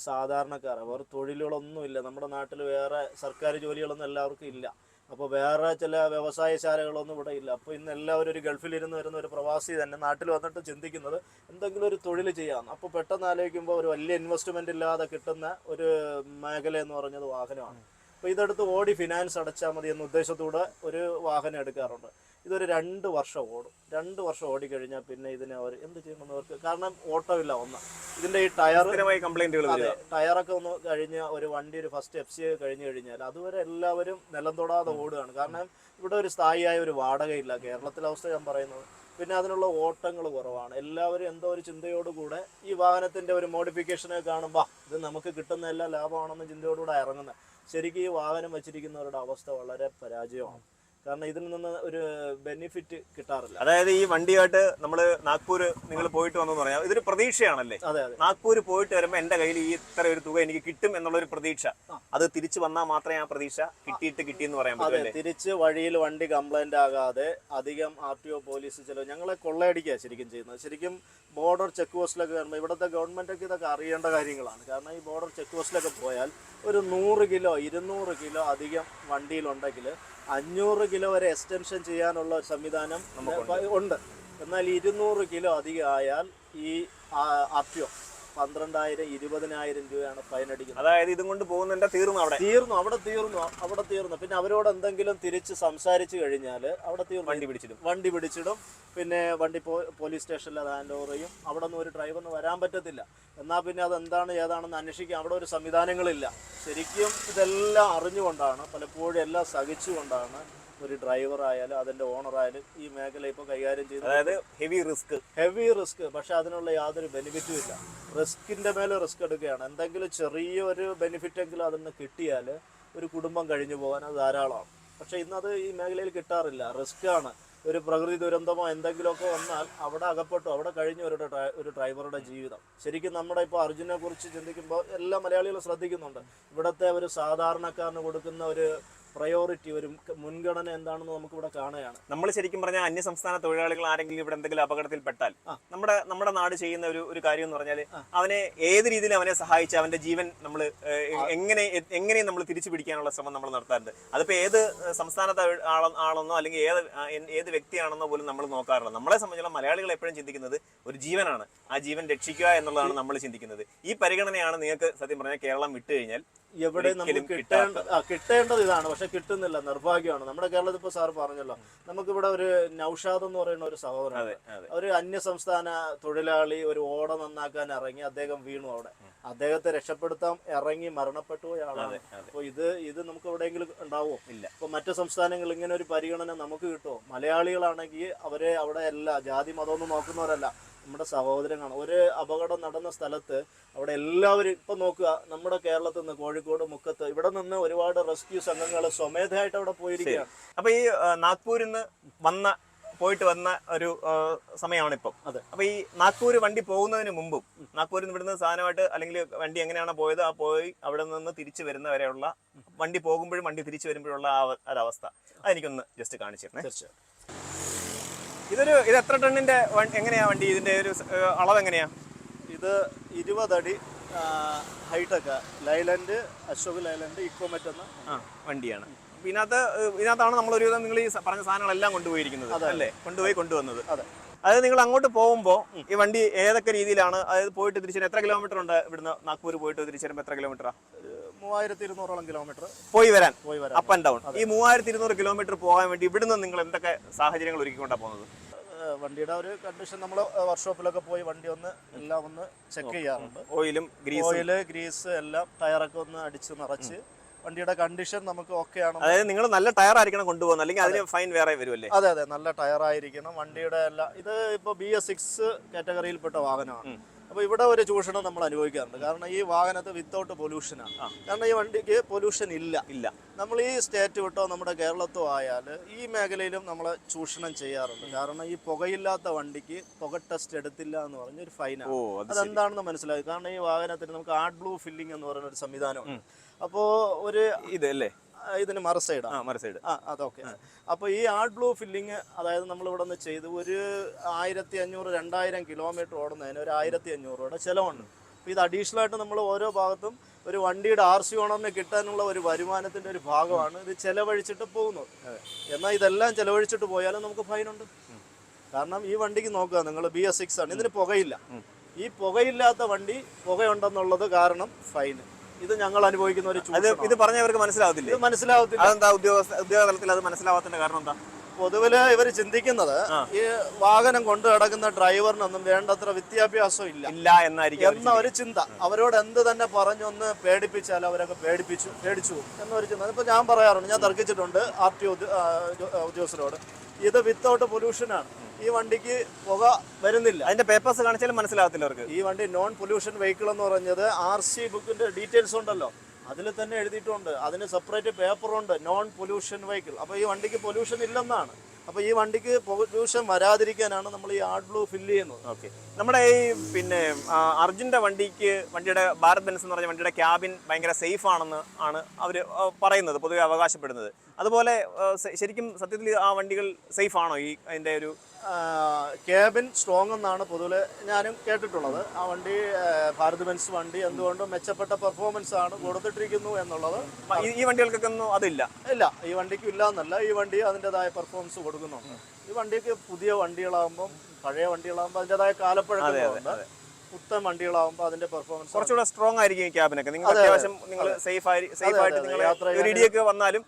സാധാരണക്കാരാണ്. വേറെ തൊഴിലുകളൊന്നുമില്ല നമ്മുടെ നാട്ടിൽ, വേറെ സർക്കാർ ജോലികളൊന്നും എല്ലാവർക്കും ഇല്ല. അപ്പോൾ വേറെ ചില വ്യവസായശാലകളൊന്നും ഇവിടെ ഇല്ല. അപ്പോൾ ഇന്ന് എല്ലാവരും ഒരു ഗൾഫിലിരുന്ന് വരുന്ന ഒരു പ്രവാസി തന്നെ നാട്ടിൽ വന്നിട്ട് ചിന്തിക്കുന്നത് എന്തെങ്കിലും ഒരു തൊഴിൽ ചെയ്യാം. അപ്പോൾ പെട്ടെന്ന് ആലോചിക്കുമ്പോൾ ഒരു വലിയ ഇൻവെസ്റ്റ്മെൻ്റ് ഇല്ലാതെ കിട്ടുന്ന ഒരു മേഖല എന്ന് പറഞ്ഞത് വാഹനമാണ്. അപ്പോൾ ഇതെടുത്ത് ഓടി ഫിനാൻസ് അടച്ചാൽ മതി എന്ന ഉദ്ദേശത്തോടെ ഒരു വാഹനം എടുക്കാറുണ്ട്. ഇതൊരു 2 വർഷം ഓടും. 2 വർഷം ഓടിക്കഴിഞ്ഞാൽ പിന്നെ ഇതിനെ അവർ എന്ത് ചെയ്യുമെന്നവർക്ക്, കാരണം ഓട്ടമില്ല. ഒന്ന് ഇതിൻ്റെ ഈ ടയറൊക്കെ ഒന്ന് കഴിഞ്ഞ് ഒരു വണ്ടി ഒരു ഫസ്റ്റ് FCA കഴിഞ്ഞ് കഴിഞ്ഞാൽ അതുവരെ എല്ലാവരും നിലം തൊടാതെ ഓടുകയാണ്. കാരണം ഇവിടെ ഒരു സ്ഥായിയായ ഒരു വാടകയില്ല. കേരളത്തിലെ അവസ്ഥ ഞാൻ പറയുന്നത്. പിന്നെ അതിനുള്ള ഓട്ടങ്ങൾ കുറവാണ്. എല്ലാവരും എന്തോ ഒരു ചിന്തയോടുകൂടെ ഈ വാഹനത്തിൻ്റെ ഒരു മോഡിഫിക്കേഷനെ കാണുമ്പോൾ ഇത് നമുക്ക് കിട്ടുന്ന എല്ലാം ലാഭമാണെന്ന ചിന്തയോടുകൂടെ ഇറങ്ങുന്നത്. ശരിക്കും ഈ വാഹനം വെച്ചിരിക്കുന്നവരുടെ അവസ്ഥ വളരെ പരാജയമാണ്. കാരണം ഇതിൽ നിന്ന് ഒരു ബെനിഫിറ്റ് കിട്ടാറില്ല. അതായത് ഈ വണ്ടിയായിട്ട് നമ്മൾ നാഗ്പൂർ നിങ്ങൾ പോയിട്ട് വന്നു പറഞ്ഞാൽ ഇതൊരു പ്രതീക്ഷയാണല്ലേ? അതെ അതെ. നാഗ്പൂർ പോയിട്ട് വരുമ്പോൾ എൻ്റെ കയ്യിൽ ഈ ഇത്ര ഒരു തുക എനിക്ക് കിട്ടും എന്നുള്ളൊരു പ്രതീക്ഷ, അത് തിരിച്ചു വന്നാൽ മാത്രമേ ആ പ്രതീക്ഷ കിട്ടിയെന്ന് പറയാൻ പറ്റൂ. അതെ, തിരിച്ച് വഴിയിൽ വണ്ടി കംപ്ലൈന്റ് ആകാതെ അധികം RTO പോലീസ് ചിലവ് ഞങ്ങളെ കൊള്ളയടിക്കുക ശരിക്കും ചെയ്യുന്നത്. ശരിക്കും ബോർഡർ ചെക്ക് പോസ്റ്റിലൊക്കെ വരുമ്പോൾ ഇവിടുത്തെ ഗവൺമെൻറ്റൊക്കെ ഇതൊക്കെ അറിയേണ്ട കാര്യങ്ങളാണ്. കാരണം ഈ ബോർഡർ ചെക്ക് പോസ്റ്റിലൊക്കെ പോയാൽ ഒരു 100 കിലോ 200 കിലോ അധികം വണ്ടിയിലുണ്ടെങ്കിൽ 500 കിലോ വരെ എക്സ്റ്റൻഷൻ ചെയ്യാനുള്ള ഒരു സംവിധാനം ഉണ്ട്. എന്നാൽ 200 കിലോ അധികം ആയാൽ ഈ RTO 12000 20000 രൂപയാണ് ഫൈൻ അടിക്കുന്നത്. അതായത് ഇതും കൊണ്ട് പോകുന്നുണ്ട് തീർന്നു. അവിടെ തീർന്നു. പിന്നെ അവരോട് എന്തെങ്കിലും തിരിച്ച് സംസാരിച്ച് കഴിഞ്ഞാൽ അവിടെ തീർന്നു, വണ്ടി പിടിച്ചിടും. പിന്നെ വണ്ടി പോലീസ് സ്റ്റേഷനിൽ അത് ഹാൻഡ് ഓവർ ചെയ്യും. അവിടെ നിന്ന് ഒരു ഡ്രൈവറിന് വരാൻ പറ്റത്തില്ല. എന്നാൽ പിന്നെ അതെന്താണ് ഏതാണെന്ന് അന്വേഷിക്കാൻ അവിടെ ഒരു സംവിധാനങ്ങളില്ല. ശരിക്കും ഇതെല്ലാം അറിഞ്ഞുകൊണ്ടാണ്, പലപ്പോഴും എല്ലാം സഹിച്ചുകൊണ്ടാണ് ഒരു ഡ്രൈവർ ആയാലും അതിൻ്റെ ഓണറായാലും ഈ മേഖല ഇപ്പോൾ കൈകാര്യം ചെയ്യുന്നത്. അതായത് ഹെവി റിസ്ക്. പക്ഷെ അതിനുള്ള യാതൊരു ബെനിഫിറ്റും ഇല്ല. റിസ്കിൻ്റെ മേലെ റിസ്ക് എടുക്കുകയാണ്. എന്തെങ്കിലും ചെറിയൊരു ബെനിഫിറ്റ് എങ്കിലും അതിന് കിട്ടിയാൽ ഒരു കുടുംബം കഴിഞ്ഞു പോകാൻ അത് ധാരാളമാണ്. പക്ഷെ ഇന്നത് ഈ മേഖലയിൽ കിട്ടാറില്ല. റിസ്ക്കാണ്. ഒരു പ്രകൃതി ദുരന്തമോ എന്തെങ്കിലുമൊക്കെ വന്നാൽ അവിടെ അകപ്പെട്ടു, അവിടെ കഴിഞ്ഞു ഒരു ഡ്രൈവറുടെ ജീവിതം. ശരിക്കും നമ്മുടെ ഇപ്പോൾ അർജുനെ കുറിച്ച് ചിന്തിക്കുമ്പോൾ എല്ലാ മലയാളികളും ശ്രദ്ധിക്കുന്നുണ്ട്. ഇവിടുത്തെ ഒരു സാധാരണക്കാരന് കൊടുക്കുന്ന ഒരു പ്രയോറിറ്റി, ഒരു മുൻഗണന എന്താണെന്ന് നമുക്കിവിടെ കാണുകയാണ്. നമ്മൾ ശരിക്കും പറഞ്ഞാൽ അന്യസംസ്ഥാന തൊഴിലാളികൾ ആരെങ്കിലും ഇവിടെ എന്തെങ്കിലും അപകടത്തിൽപ്പെട്ടാൽ നമ്മുടെ നാട് ചെയ്യുന്ന ഒരു കാര്യം എന്ന് പറഞ്ഞാൽ അവനെ ഏത് രീതിയിൽ അവനെ സഹായിച്ച് അവന്റെ ജീവൻ നമ്മൾ എങ്ങനെ നമ്മൾ തിരിച്ചു പിടിക്കാനുള്ള ശ്രമം നമ്മൾ നടത്താറുണ്ട്. അതിപ്പോൾ ഏത് സംസ്ഥാനത്തെ ആളെന്നോ അല്ലെങ്കിൽ ഏത് വ്യക്തിയാണെന്നോ പോലും നമ്മൾ നോക്കാറില്ല. നമ്മളെ സംബന്ധിച്ചുള്ള മലയാളികൾ എപ്പോഴും ചിന്തിക്കുന്നത് ഒരു ജീവനാണ്, ആ ജീവൻ രക്ഷിക്കുക എന്നുള്ളതാണ് നമ്മൾ ചിന്തിക്കുന്നത്. ഈ പരിഗണനയാണ് നിങ്ങൾക്ക് സത്യം പറഞ്ഞാൽ കേരളം വിട്ടുകഴിഞ്ഞാൽ എവിടെ നമുക്ക് കിട്ടേണ്ടത് ഇതാണ്. പക്ഷെ കിട്ടുന്നില്ല, നിർഭാഗ്യമാണ്. നമ്മുടെ കേരളത്തിൽ ഇപ്പോൾ സാർ പറഞ്ഞല്ലോ, നമുക്കിവിടെ ഒരു നൗഷാദ് എന്ന് പറയുന്ന ഒരു സഹോദരൻ, ഒരു അന്യസംസ്ഥാന തൊഴിലാളി ഒരു ഓട നന്നാക്കാൻ ഇറങ്ങി, അദ്ദേഹം വീണു. അവിടെ അദ്ദേഹത്തെ രക്ഷപ്പെടുത്താൻ ഇറങ്ങി മരണപ്പെട്ടു പോയാണ്. അപ്പോൾ ഇത് നമുക്ക് എവിടെയെങ്കിലും ഉണ്ടാവുമോ? ഇല്ല. ഇപ്പോൾ മറ്റു സംസ്ഥാനങ്ങളിൽ ഇങ്ങനെ ഒരു പരിഗണന നമുക്ക് കിട്ടുമോ? മലയാളികളാണെങ്കിൽ അവരെ അവിടെ എല്ലാ ജാതി മതമൊന്നും നോക്കുന്നവരല്ല. നമ്മുടെ സഹോദരങ്ങളാണ്. ഒരു അപകടം നടന്ന സ്ഥലത്ത് അവിടെ എല്ലാവരും ഇപ്പം നോക്കുക, നമ്മുടെ കേരളത്തിൽ നിന്ന് കോഴിക്കോട് മുക്കത്ത് ഇവിടെ നിന്ന് ഒരുപാട് റെസ്ക്യൂ സംഘങ്ങൾ സ്വമേധയായിട്ട് അവിടെ പോയിരിക്കുകയാണ്. അപ്പൊ ഈ നാഗ്പൂരിൽ നിന്ന് പോയിട്ട് വന്ന ഒരു സമയമാണ് ഇപ്പം. അതെ. അപ്പൊ ഈ നാഗ്പൂർ വണ്ടി പോകുന്നതിന് മുമ്പും നാഗ്പൂരിൽ നിന്ന് ഇവിടുന്ന് സാധനമായിട്ട് അല്ലെങ്കിൽ വണ്ടി എങ്ങനെയാണ് പോയത് ആ പോയി അവിടെ നിന്ന് തിരിച്ചു വരുന്ന വരെയുള്ള വണ്ടി പോകുമ്പോഴും വണ്ടി തിരിച്ചു വരുമ്പോഴുള്ള ആ ഒരവസ്ഥ അതെനിക്കൊന്ന് ജസ്റ്റ് കാണിച്ചിരുന്നേ. തീർച്ചയായും. ഇത് എത്ര ടണ്ണിന്റെ എങ്ങനെയാ വണ്ടി? ഇതിന്റെ ഒരു അളവ് എങ്ങനെയാ? ഇത് 20 അടി ഹൈടെക് ലൈലൻഡ്, അശോക് ലൈലൻഡ് ഇക്കോമെറ്റ് എന്ന വണ്ടിയാണ്. ഇതിനകത്താണ് നമ്മൾ ഒരുവിധം നിങ്ങൾ ഈ പറഞ്ഞ സാധനങ്ങളെല്ലാം കൊണ്ടുപോയിരിക്കുന്നത് അല്ലേ? കൊണ്ടുവന്നത്. അതെ. അതായത് നിങ്ങൾ അങ്ങോട്ട് പോകുമ്പോൾ ഈ വണ്ടി ഏതൊക്കെ രീതിയിലാണ്, അതായത് പോയിട്ട് തിരിച്ചു എത്ര കിലോമീറ്റർ ഉണ്ട് ഇവിടുന്ന് നാഗ്പൂർ പോയിട്ട് തിരിച്ചു വരുമ്പോൾ എത്ര കിലോമീറ്ററാ? 3200 കിലോമീറ്റർ പോയി വരാൻ അപ്പ് ആൻഡ് ഡൗൺ. ഈ 3200 കിലോമീറ്റർ പോകാൻ വേണ്ടി ഇവിടുന്ന് നിങ്ങൾ എന്തൊക്കെ സാഹചര്യങ്ങൾ ഒരുക്കിക്കൊണ്ടാണ് പോകുന്നത്? വണ്ടിയുടെ ഒരു കണ്ടീഷൻ നമ്മൾ വർക്ക്ഷോപ്പിലൊക്കെ പോയി വണ്ടി എല്ലാം ഒന്ന് ചെക്ക് ചെയ്യാറുണ്ട്. ഓയില്, ഗ്രീസ് എല്ലാം ടയറൊക്കെ ഒന്ന് അടിച്ച് നിറച്ച് വണ്ടിയുടെ കണ്ടീഷൻ നമുക്ക് ഓക്കെ ആണ്. അതായത് നിങ്ങൾ നല്ല ടയർ ആയിരിക്കണം കൊണ്ടുപോകുന്നത്, അല്ലെങ്കിൽ അതിന് ഫൈൻ വേറെ വരുമല്ലേ? അതെ, നല്ല ടയർ ആയിരിക്കണം വണ്ടിയുടെ എല്ലാം. ഇത് ഇപ്പോൾ BS6 കാറ്റഗറിയിൽപ്പെട്ട വാഹനമാണ്. അപ്പോൾ ഇവിടെ ഒരു ചൂഷണം നമ്മൾ അനുഭവിക്കാറുണ്ട്. കാരണം ഈ വാഹനത്തെ വിത്തൗട്ട് പൊല്യൂഷനാണ്. കാരണം ഈ വണ്ടിക്ക് പൊല്യൂഷൻ ഇല്ല. നമ്മൾ ഈ സ്റ്റേറ്റ് വിട്ടോ നമ്മുടെ കേരളത്തോ ആയാൽ ഈ മേഖലയിലും നമ്മളെ ചൂഷണം ചെയ്യാറുണ്ട്. കാരണം ഈ പുകയില്ലാത്ത വണ്ടിക്ക് പുക ടെസ്റ്റ് എടുത്തില്ല എന്ന് പറഞ്ഞ ഒരു ഫൈനാണ്. അതെന്താണെന്ന് മനസ്സിലായി. കാരണം ഈ വാഹനത്തിന് നമുക്ക് ആഡ് ബ്ലൂ ഫില്ലിംഗ് എന്ന് പറയുന്ന ഒരു സംവിധാനമുണ്ട്. അപ്പോൾ ഒരു ഇതല്ലേ ഇതിന് മറുസൈഡ് അതൊക്കെ. അപ്പോൾ ഈ ആർട്ട് ബ്ലൂ ഫില്ലിങ്, അതായത് നമ്മളിവിടെ നിന്ന് ചെയ്ത് ഒരു 1500-2000 കിലോമീറ്റർ ഓടുന്നതിന് ഒരു 1500 രൂപയുടെ ചിലവുണ്ട്. അപ്പോൾ ഇത് അഡീഷണൽ ആയിട്ട് നമ്മൾ ഓരോ ഭാഗത്തും ഒരു വണ്ടിയുടെ RC ഓണറിന് കിട്ടാനുള്ള ഒരു വരുമാനത്തിൻ്റെ ഒരു ഭാഗമാണ് ഇത് ചിലവഴിച്ചിട്ട് പോകുന്നത്. എന്നാൽ ഇതെല്ലാം ചിലവഴിച്ചിട്ട് പോയാലും നമുക്ക് ഫൈനുണ്ട്. കാരണം ഈ വണ്ടിക്ക് നോക്കുക, നിങ്ങൾ BS6 ആണ്, ഇതിന് പുകയില്ല. ഈ പുകയില്ലാത്ത വണ്ടി പുകയുണ്ടെന്നുള്ളത് കാരണം ഫൈന്. ഇത് ഞങ്ങൾ അനുഭവിക്കുന്ന ഒരു ഇത് പറഞ്ഞവർക്ക് മനസ്സിലാവത്തില്ല. അതെന്താ ഉദ്യോഗ തലത്തിൽ അത് മനസ്സിലാവാത്തതിന്റെ കാരണം എന്താ? പൊതുവില് ഇവർ ചിന്തിക്കുന്നത് ഈ വാഹനം കൊണ്ടു നടക്കുന്ന ഡ്രൈവറിനൊന്നും വേണ്ടത്ര വിദ്യാഭ്യാസം ഇല്ല എന്ന ഒരു ചിന്ത. അവരോട് എന്ത് തന്നെ പറഞ്ഞൊന്ന് പേടിപ്പിച്ചാൽ അവരൊക്കെ പേടിച്ചു എന്നൊരു ചിന്ത. ഇപ്പൊ ഞാൻ പറയാറുണ്ട്, ഞാൻ തർക്കിച്ചിട്ടുണ്ട് RTO ഉദ്യോഗസ്ഥരോട്, ഇത് വിത്തൗട്ട് പൊല്യൂഷനാണ്. ഈ വണ്ടിക്ക് പുക വരുന്നില്ല. അതിന്റെ പേപ്പേഴ്സ് കാണിച്ചാലും മനസ്സിലാവത്തില്ല അവർക്ക്. ഈ വണ്ടി നോൺ പൊല്യൂഷൻ വെഹിക്കിൾ എന്ന് പറഞ്ഞത് RC ബുക്കിന്റെ ഡീറ്റെയിൽസ് ഉണ്ടല്ലോ, അതിൽ തന്നെ എഴുതിയിട്ടുണ്ട്. അതിന് സെപ്പറേറ്റ് പേപ്പറുണ്ട്, നോൺ പൊല്യൂഷൻ വെഹിക്കിൾ. അപ്പോൾ ഈ വണ്ടിക്ക് പൊല്യൂഷൻ ഇല്ലെന്നാണ്. അപ്പോൾ ഈ വണ്ടിക്ക് പൊല്യൂഷൻ വരാതിരിക്കാനാണ് നമ്മൾ ഈ ആർട്ട് ബ്ലൂ ഫില്ല് ചെയ്യുന്നത്. ഓക്കെ. നമ്മുടെ ഈ അർജുൻ്റെ വണ്ടിയുടെ ഭാരത് ബെൻസ് എന്ന് പറഞ്ഞ വണ്ടിയുടെ ക്യാബിൻ ഭയങ്കര സേഫ് ആണെന്ന് ആണ് അവർ പറയുന്നത്, പൊതുവെ അവകാശപ്പെടുന്നത്. അതുപോലെ ശരിക്കും സത്യത്തിൽ ആ വണ്ടികൾ സേഫ് ആണോ? അതിൻ്റെ ഒരു ക്യാബിൻ സ്ട്രോങ് എന്നാണ് പൊതുവെ ഞാനും കേട്ടിട്ടുള്ളത്. ആ വണ്ടി ഭാരത് ബെൻസ് വണ്ടി എന്തുകൊണ്ടും മെച്ചപ്പെട്ട പെർഫോമൻസ് ആണ് കൊടുത്തിട്ടിരിക്കുന്നു എന്നുള്ളത്. ഈ വണ്ടികൾക്കൊന്നും അതില്ല. ഈ വണ്ടിക്ക് ഇല്ല എന്നല്ല, ഈ വണ്ടി അതിൻ്റെതായ പെർഫോമൻസ് കൊടുക്കുന്നുണ്ട്. ഈ വണ്ടിക്ക് പുതിയ വണ്ടികളാകുമ്പം പഴയ വണ്ടികളാകുമ്പോൾ അതിൻ്റെതായ കാലപ്പഴക്കമുണ്ട്. പുത്തൻ വണ്ടികളാകുമ്പോൾ അതിന്റെ പെർഫോമൻസ് കുറച്ചുകൂടെ സ്ട്രോങ് ആയിരിക്കും. ക്യാബിനൊക്കെ നിങ്ങൾ അത്യാവശ്യം നിങ്ങൾ സേഫ് ആയിട്ട് നിങ്ങൾ ഒരു ഇടിയൊക്കെ വന്നാലും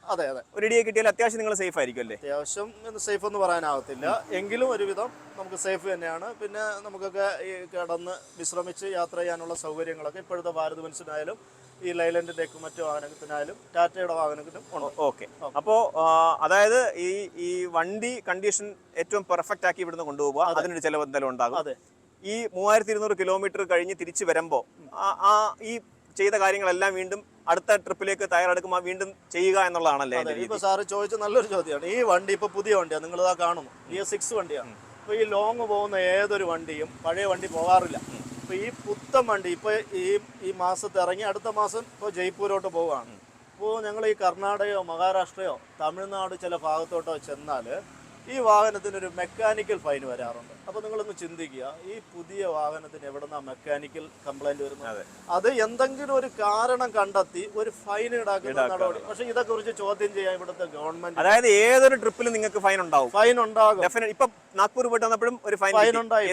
ഒരു ഇടിയെ കിട്ടിയാലും അത്യാവശ്യം നിങ്ങൾ സേഫ് ആയിരിക്കും അല്ലേ? അത്യാവശ്യം സേഫ് എന്ന് പറയാനാവത്തില്ല, എങ്കിലും ഒരുവിധം നമുക്ക് സേഫ് തന്നെയാണ്. പിന്നെ നമുക്കൊക്കെ ഈ കിടന്ന് വിശ്രമിച്ച് യാത്ര ചെയ്യാനുള്ള സൗകര്യങ്ങളൊക്കെ ഇപ്പോഴത്തെ ഭാരത് ബെൻസിനായാലും ഈ ലൈലൻഡിന്റെ മറ്റു വാഹനത്തിനായാലും ടാറ്റയുടെ വാഹനത്തിനും ഉണ്ട്. ഓക്കെ. അപ്പോൾ അതായത് ഈ വണ്ടി കണ്ടീഷൻ ഏറ്റവും പെർഫെക്റ്റ് ആക്കി ഇവിടുന്ന് കൊണ്ടുപോകുക, അതിനൊരു ചിലവ് എന്തായാലും ഉണ്ടാകും. ഈ 3200 കിലോമീറ്റർ കഴിഞ്ഞ് തിരിച്ചു വരുമ്പോൾ ഈ ചെയ്ത കാര്യങ്ങളെല്ലാം വീണ്ടും അടുത്ത ട്രിപ്പിലേക്ക് തയ്യാറെടുക്കുമ്പോൾ വീണ്ടും ചെയ്യുക എന്നുള്ളതാണല്ലേ? ഇപ്പൊ സാറ് ചോദിച്ച നല്ലൊരു ചോദ്യമാണ്. ഈ വണ്ടി ഇപ്പൊ പുതിയ വണ്ടിയാണ്, നിങ്ങളിതാ കാണുന്നു, BS6 വണ്ടിയാണ്. ഇപ്പൊ ഈ ലോങ് പോകുന്ന ഏതൊരു വണ്ടിയും പഴയ വണ്ടി പോകാറില്ല. ഇപ്പൊ ഈ പുത്തൻ വണ്ടി ഇപ്പൊ ഈ മാസത്ത് ഇറങ്ങി അടുത്ത മാസം ഇപ്പോൾ ജയ്പൂരോട്ട് പോവുകയാണ്. ഇപ്പോൾ ഞങ്ങൾ ഈ കർണാടകയോ മഹാരാഷ്ട്രയോ തമിഴ്നാട് ചില ഭാഗത്തോട്ടോ ചെന്നാൽ ഈ വാഹനത്തിനൊരു മെക്കാനിക്കൽ ഫൈൻ വരാറുണ്ട്. അപ്പോൾ നിങ്ങളൊന്ന് ചിന്തിക്കുക, ഈ പുതിയ വാഹനത്തിന് എവിടുന്നാ മെക്കാനിക്കൽ കംപ്ലൈന്റ് വരുന്നത്? അത് എന്തെങ്കിലും ഒരു കാരണം കണ്ടെത്തി ഒരു ഫൈൻ ഈടാക്കുന്ന നടപടി. പക്ഷെ ഇതേക്കുറിച്ച് ചോദ്യം ചെയ്യാൻ ഇവിടുത്തെ ഗവൺമെന്റ്, അതായത് ഏതൊരു ട്രിപ്പിലും നിങ്ങൾക്ക് ഫൈൻ ഉണ്ടാകും. ഇപ്പൊ നാഗ്പൂർ പോയിട്ട് വന്നപ്പോഴും ഒരു ഫൈൻ ഉണ്ടായി.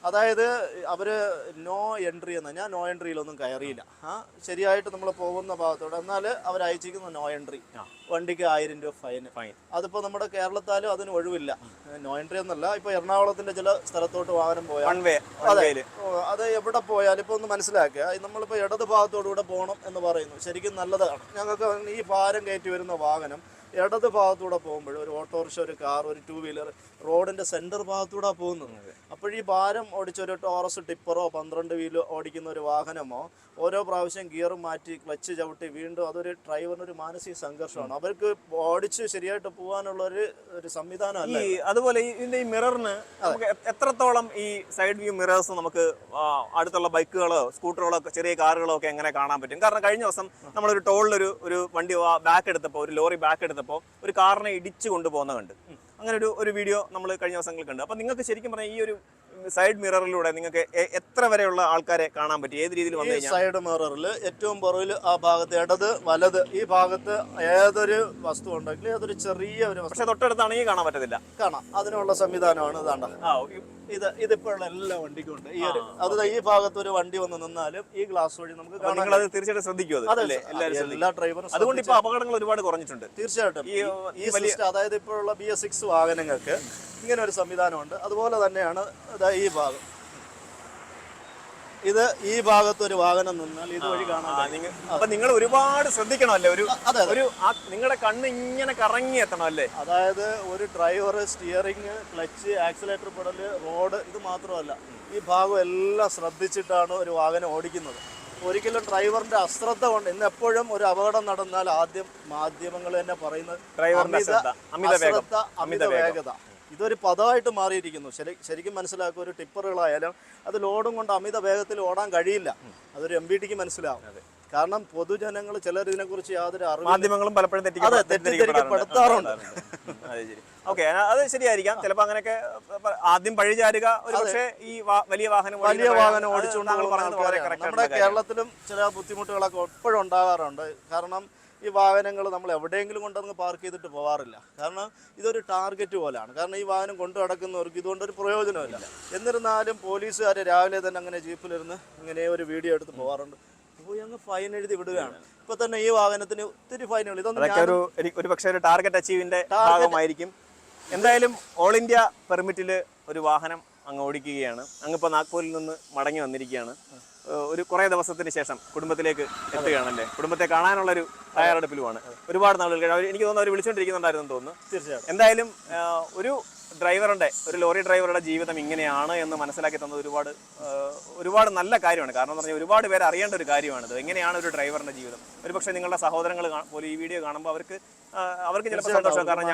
അതായത് അവര് നോ എൻട്രി എന്നാ, ഞാൻ നോ എൻട്രിയിലൊന്നും കയറിയില്ല. ശരിയായിട്ട് നമ്മൾ പോകുന്ന ഭാഗത്തോടെ എന്നാൽ അവർ അയച്ചിരിക്കുന്ന നോ എൻട്രി, വണ്ടിക്ക് 1000 രൂപ ഫൈൻ. അതിപ്പോ നമ്മുടെ കേരളത്താലും അതിന് ഒഴിവില്ല. നോ എൻട്രി എന്നല്ല, ഇപ്പൊ എറണാകുളത്തിന്റെ ചില സ്ഥലത്തോട്ട് വാഹനം പോയാൽ അത് എവിടെ പോയാലും ഇപ്പൊ ഒന്ന് മനസ്സിലാക്കുക, നമ്മളിപ്പോ ഇടത് ഭാഗത്തോടുകൂടെ പോകണം എന്ന് പറയുന്നു. ശരിക്കും നല്ലതാണ്. ഞങ്ങൾക്ക് ഈ ഭാരം കയറ്റി വരുന്ന വാഹനം ഇടത് ഭാഗത്തൂടെ പോകുമ്പോൾ ഒരു ഓട്ടോറിക്ഷ, ഒരു കാർ, ഒരു 2 വീലർ റോഡിന്റെ സെന്റർ ഭാഗത്തൂടെ പോകുന്നത്. അപ്പോൾ ഈ ഭാരം ഓടിച്ചൊരു ടോറസ് ടിപ്പറോ 12 വീലോ ഓടിക്കുന്ന ഒരു വാഹനമോ ഓരോ പ്രാവശ്യം ഗിയർ മാറ്റി ക്ലച്ച് ചവിട്ടി വീണ്ടും അതൊരു ഡ്രൈവറിന് ഒരു മാനസിക സംഘർഷമാണ്. അവർക്ക് ഓടിച്ച് ശരിയായിട്ട് പോകാനുള്ള ഒരു സംവിധാനം അല്ല. അതുപോലെ ഇതിന്റെ ഈ മിററിന് നമുക്ക് എത്രത്തോളം ഈ സൈഡ് വ്യൂ മിറേഴ്സ് നമുക്ക് അടുത്തുള്ള ബൈക്കുകളോ സ്കൂട്ടറുകളോ ചെറിയ കാറുകളോ ഒക്കെ എങ്ങനെ കാണാൻ പറ്റും? കാരണം കഴിഞ്ഞ ദിവസം നമ്മളൊരു ടോളിലൊരു വണ്ടി ബാക്ക് എടുത്തപ്പോൾ, ഒരു ലോറി ബാക്ക് എടുത്തപ്പോൾ ഒരു കാറിനെ ഇടിച്ചു കൊണ്ടുപോകുന്ന കണ്ട്. അങ്ങനെ ഒരു വീഡിയോ നമ്മൾ കഴിഞ്ഞ ദിവസങ്ങളിൽ കണ്ടു. അപ്പോൾ നിങ്ങൾക്ക് ശരിക്കും പറഞ്ഞാൽ ഈ ഒരു സൈഡ് മിററിലൂടെ നിങ്ങൾക്ക് എത്ര വരെയുള്ള ആൾക്കാരെ കാണാൻ പറ്റും? ഏത് രീതിയിൽ വന്നു കഴിഞ്ഞാൽ സൈഡ് മിററിൽ ഏറ്റവും പുറകിൽ ആ ഭാഗത്ത് ഇടത് വലത് ഈ ഭാഗത്ത് ഏതൊരു വസ്തു ഉണ്ടെങ്കിലും ഏതൊരു ചെറിയ ഒരു പക്ഷെ തൊട്ടടുത്താണെങ്കിൽ കാണാൻ പറ്റത്തില്ല. കാണാം. അതിനുള്ള സംവിധാനമാണ് ഇതാണ്ട. ഇതിപ്പോഴുള്ള എല്ലാ വണ്ടിക്കും ഉണ്ട്. ഈ ഭാഗത്ത് ഒരു വണ്ടി വന്ന് നിന്നാലും ഈ ഗ്ലാസ് വഴി നമുക്ക് കാണാം. നിങ്ങൾ അത് തീർച്ചയായിട്ടും ശ്രദ്ധിക്കും. എല്ലാ ഡ്രൈവറും അതുകൊണ്ട് ഇപ്പൊ അപകടങ്ങൾ ഒരുപാട് കുറഞ്ഞിട്ടുണ്ട്. തീർച്ചയായിട്ടും ഈ സിസ്റ്റം, അതായത് ഇപ്പോഴുള്ള BS6 വാഹനങ്ങൾക്ക് ഇങ്ങനെ ഒരു സംവിധാനമുണ്ട്. അതുപോലെ തന്നെയാണ് ഈ ഭാഗം. ഈ ഭാഗത്ത് ഒരു വാഹനം നിന്നാൽ ഇതുവഴി കാണാം. അപ്പൊ നിങ്ങൾ ഒരുപാട് ശ്രദ്ധിക്കണമല്ലേ? നിങ്ങളുടെ കണ്ണ് ഇങ്ങനെ കറങ്ങി എത്തണം അല്ലേ? അതായത് ഒരു driver steering, clutch, accelerator പെടല്, road, ഇത് മാത്രമല്ല ഈ ഭാഗം എല്ലാം ശ്രദ്ധിച്ചിട്ടാണ് ഒരു വാഹനം ഓടിക്കുന്നത്. ഒരിക്കലും ഡ്രൈവറിന്റെ അശ്രദ്ധ കൊണ്ട് ഇന്ന് എപ്പോഴും ഒരു അപകടം നടന്നാൽ ആദ്യം മാധ്യമങ്ങൾ തന്നെ പറയുന്നത് അമിത വേഗത. ഇതൊരു പദമായിട്ട് മാറിയിരിക്കുന്നു. ശരിക്കും മനസ്സിലാക്കുക, ഒരു ടിപ്പറുകളായാലും അത് ലോഡും കൊണ്ട് അമിത വേഗത്തിൽ ഓടാൻ കഴിയില്ല. അതൊരു MVDക്ക് മനസ്സിലാവും. കാരണം പൊതുജനങ്ങൾ ചിലർ ഇതിനെക്കുറിച്ച് യാതൊരു മാധ്യമങ്ങളും പലപ്പോഴും തെറ്റിദ്ധരിക്കപ്പെടുത്താറുണ്ട്. ഓക്കെ, അത് ശരിയായിരിക്കാം. ചിലപ്പോൾ അങ്ങനെയൊക്കെ ആദ്യം പഴിചാരുക ഒരു പക്ഷേ ഈ വലിയ വാഹനം ഓടിച്ചുകൊണ്ട് നമ്മുടെ കേരളത്തിലും ചില ബുദ്ധിമുട്ടുകളൊക്കെ എപ്പോഴും ഉണ്ടാകാറുണ്ട്. കാരണം ഈ വാഹനങ്ങൾ നമ്മൾ എവിടെയെങ്കിലും കൊണ്ടങ്ങ് പാർക്ക് ചെയ്തിട്ട് പോകാറില്ല. കാരണം ഇതൊരു ടാർഗറ്റ് പോലെയാണ്. കാരണം ഈ വാഹനം കൊണ്ടു നടക്കുന്നവർക്ക് ഇതുകൊണ്ടൊരു പ്രയോജനമില്ല. എന്നിരുന്നാലും പോലീസുകാർ രാവിലെ തന്നെ അങ്ങനെ ജീപ്പിലിരുന്ന് ഇങ്ങനെ ഒരു വീഡിയോ എടുത്ത് പോകാറുണ്ട്. പോയി അങ്ങ് ഫൈൻ എഴുതി വിടുകയാണ്. ഇപ്പൊ തന്നെ ഈ വാഹനത്തിന് ഒത്തിരി ഫൈനുകൾ. ഇതൊന്നും ഒരു പക്ഷേ ഒരു ടാർഗറ്റ് അച്ചീവിന്റെ ഭാഗമായിരിക്കും. എന്തായാലും ഓൾ ഇന്ത്യ പെർമിറ്റിൽ ഒരു വാഹനം അങ്ങ് ഓടിക്കുകയാണ്. അങ്ങിപ്പോൾ നാഗ്പൂരിൽ നിന്ന് മടങ്ങി വന്നിരിക്കുകയാണ്. ഒരു കുറേ ദിവസത്തിന് ശേഷം കുടുംബത്തിലേക്ക് എത്തുകയാണല്ലേ? കുടുംബത്തെ കാണാനുള്ളൊരു തയ്യാറെടുപ്പിലുമാണ്. ഒരുപാട് നാളുകൾ എനിക്ക് തോന്നുന്നു അവർ വിളിച്ചുകൊണ്ടിരിക്കുന്നുണ്ടായിരുന്നു തോന്നുന്നു. തീർച്ചയായും. എന്തായാലും ഒരു ലോറി ഡ്രൈവറുടെ ജീവിതം ഇങ്ങനെയാണ് എന്ന് മനസ്സിലാക്കി തന്നത് ഒരുപാട് നല്ല കാര്യമാണ്. കാരണം എന്ന് പറഞ്ഞാൽ ഒരുപാട് പേര് അറിയേണ്ട ഒരു കാര്യമാണിത്. എങ്ങനെയാണ് ഒരു ഡ്രൈവറിന്റെ ജീവിതം? ഒരു പക്ഷേ നിങ്ങളുടെ സഹോദരങ്ങൾ പോലും ഈ വീഡിയോ കാണുമ്പോൾ അവർക്ക് ചിലപ്പോൾ സന്തോഷം. കാരണം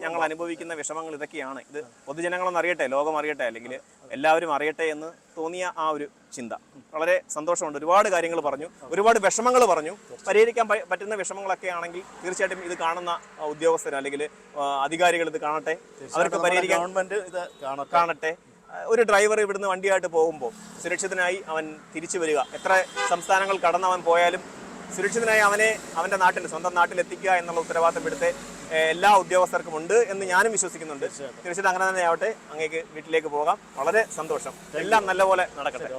ഞങ്ങൾ അനുഭവിക്കുന്ന വിഷമങ്ങൾ ഇതൊക്കെയാണ്. ഇത് പൊതുജനങ്ങളൊന്നും അറിയട്ടെ, ലോകം അറിയട്ടെ, അല്ലെങ്കിൽ എല്ലാവരും അറിയട്ടെ എന്ന് തോന്നിയ ആ ഒരു ചിന്ത വളരെ സന്തോഷമുണ്ട്. ഒരുപാട് കാര്യങ്ങൾ പറഞ്ഞു, ഒരുപാട് വിഷമങ്ങൾ പറഞ്ഞു. പരിഹരിക്കാൻ പറ്റുന്ന വിഷമങ്ങളൊക്കെ ആണെങ്കിൽ തീർച്ചയായിട്ടും ഇത് കാണുന്ന ഉദ്യോഗസ്ഥർ അല്ലെങ്കിൽ അധികാരികൾ ഇത് കാണട്ടെ, അവർക്ക് പരിഹരിക്കാൻ ഗവൺമെന്റ് ഇത് കാണട്ടെ. ഒരു ഡ്രൈവർ ഇവിടുന്ന് വണ്ടിയായിട്ട് പോകുമ്പോൾ സുരക്ഷിതനായി അവൻ തിരിച്ചു വരിക. എത്ര സംസ്ഥാനങ്ങൾ കടന്ന് അവൻ പോയാലും സുരക്ഷിതനായി അവൻ്റെ സ്വന്തം നാട്ടിലെത്തിക്കുക എന്നുള്ള ഉത്തരവാദിത്തം ഇവിടുത്തെ എല്ലാ ഉദ്യോഗസ്ഥർക്കും ഉണ്ട് എന്ന് ഞാനും വിശ്വസിക്കുന്നുണ്ട്. തീർച്ചയായിട്ടും അങ്ങനെ തന്നെ ആവട്ടെ. അങ്ങേക്ക് വീട്ടിലേക്ക് പോകാം. വളരെ സന്തോഷം. എല്ലാം നല്ലപോലെ നടക്കട്ടെ.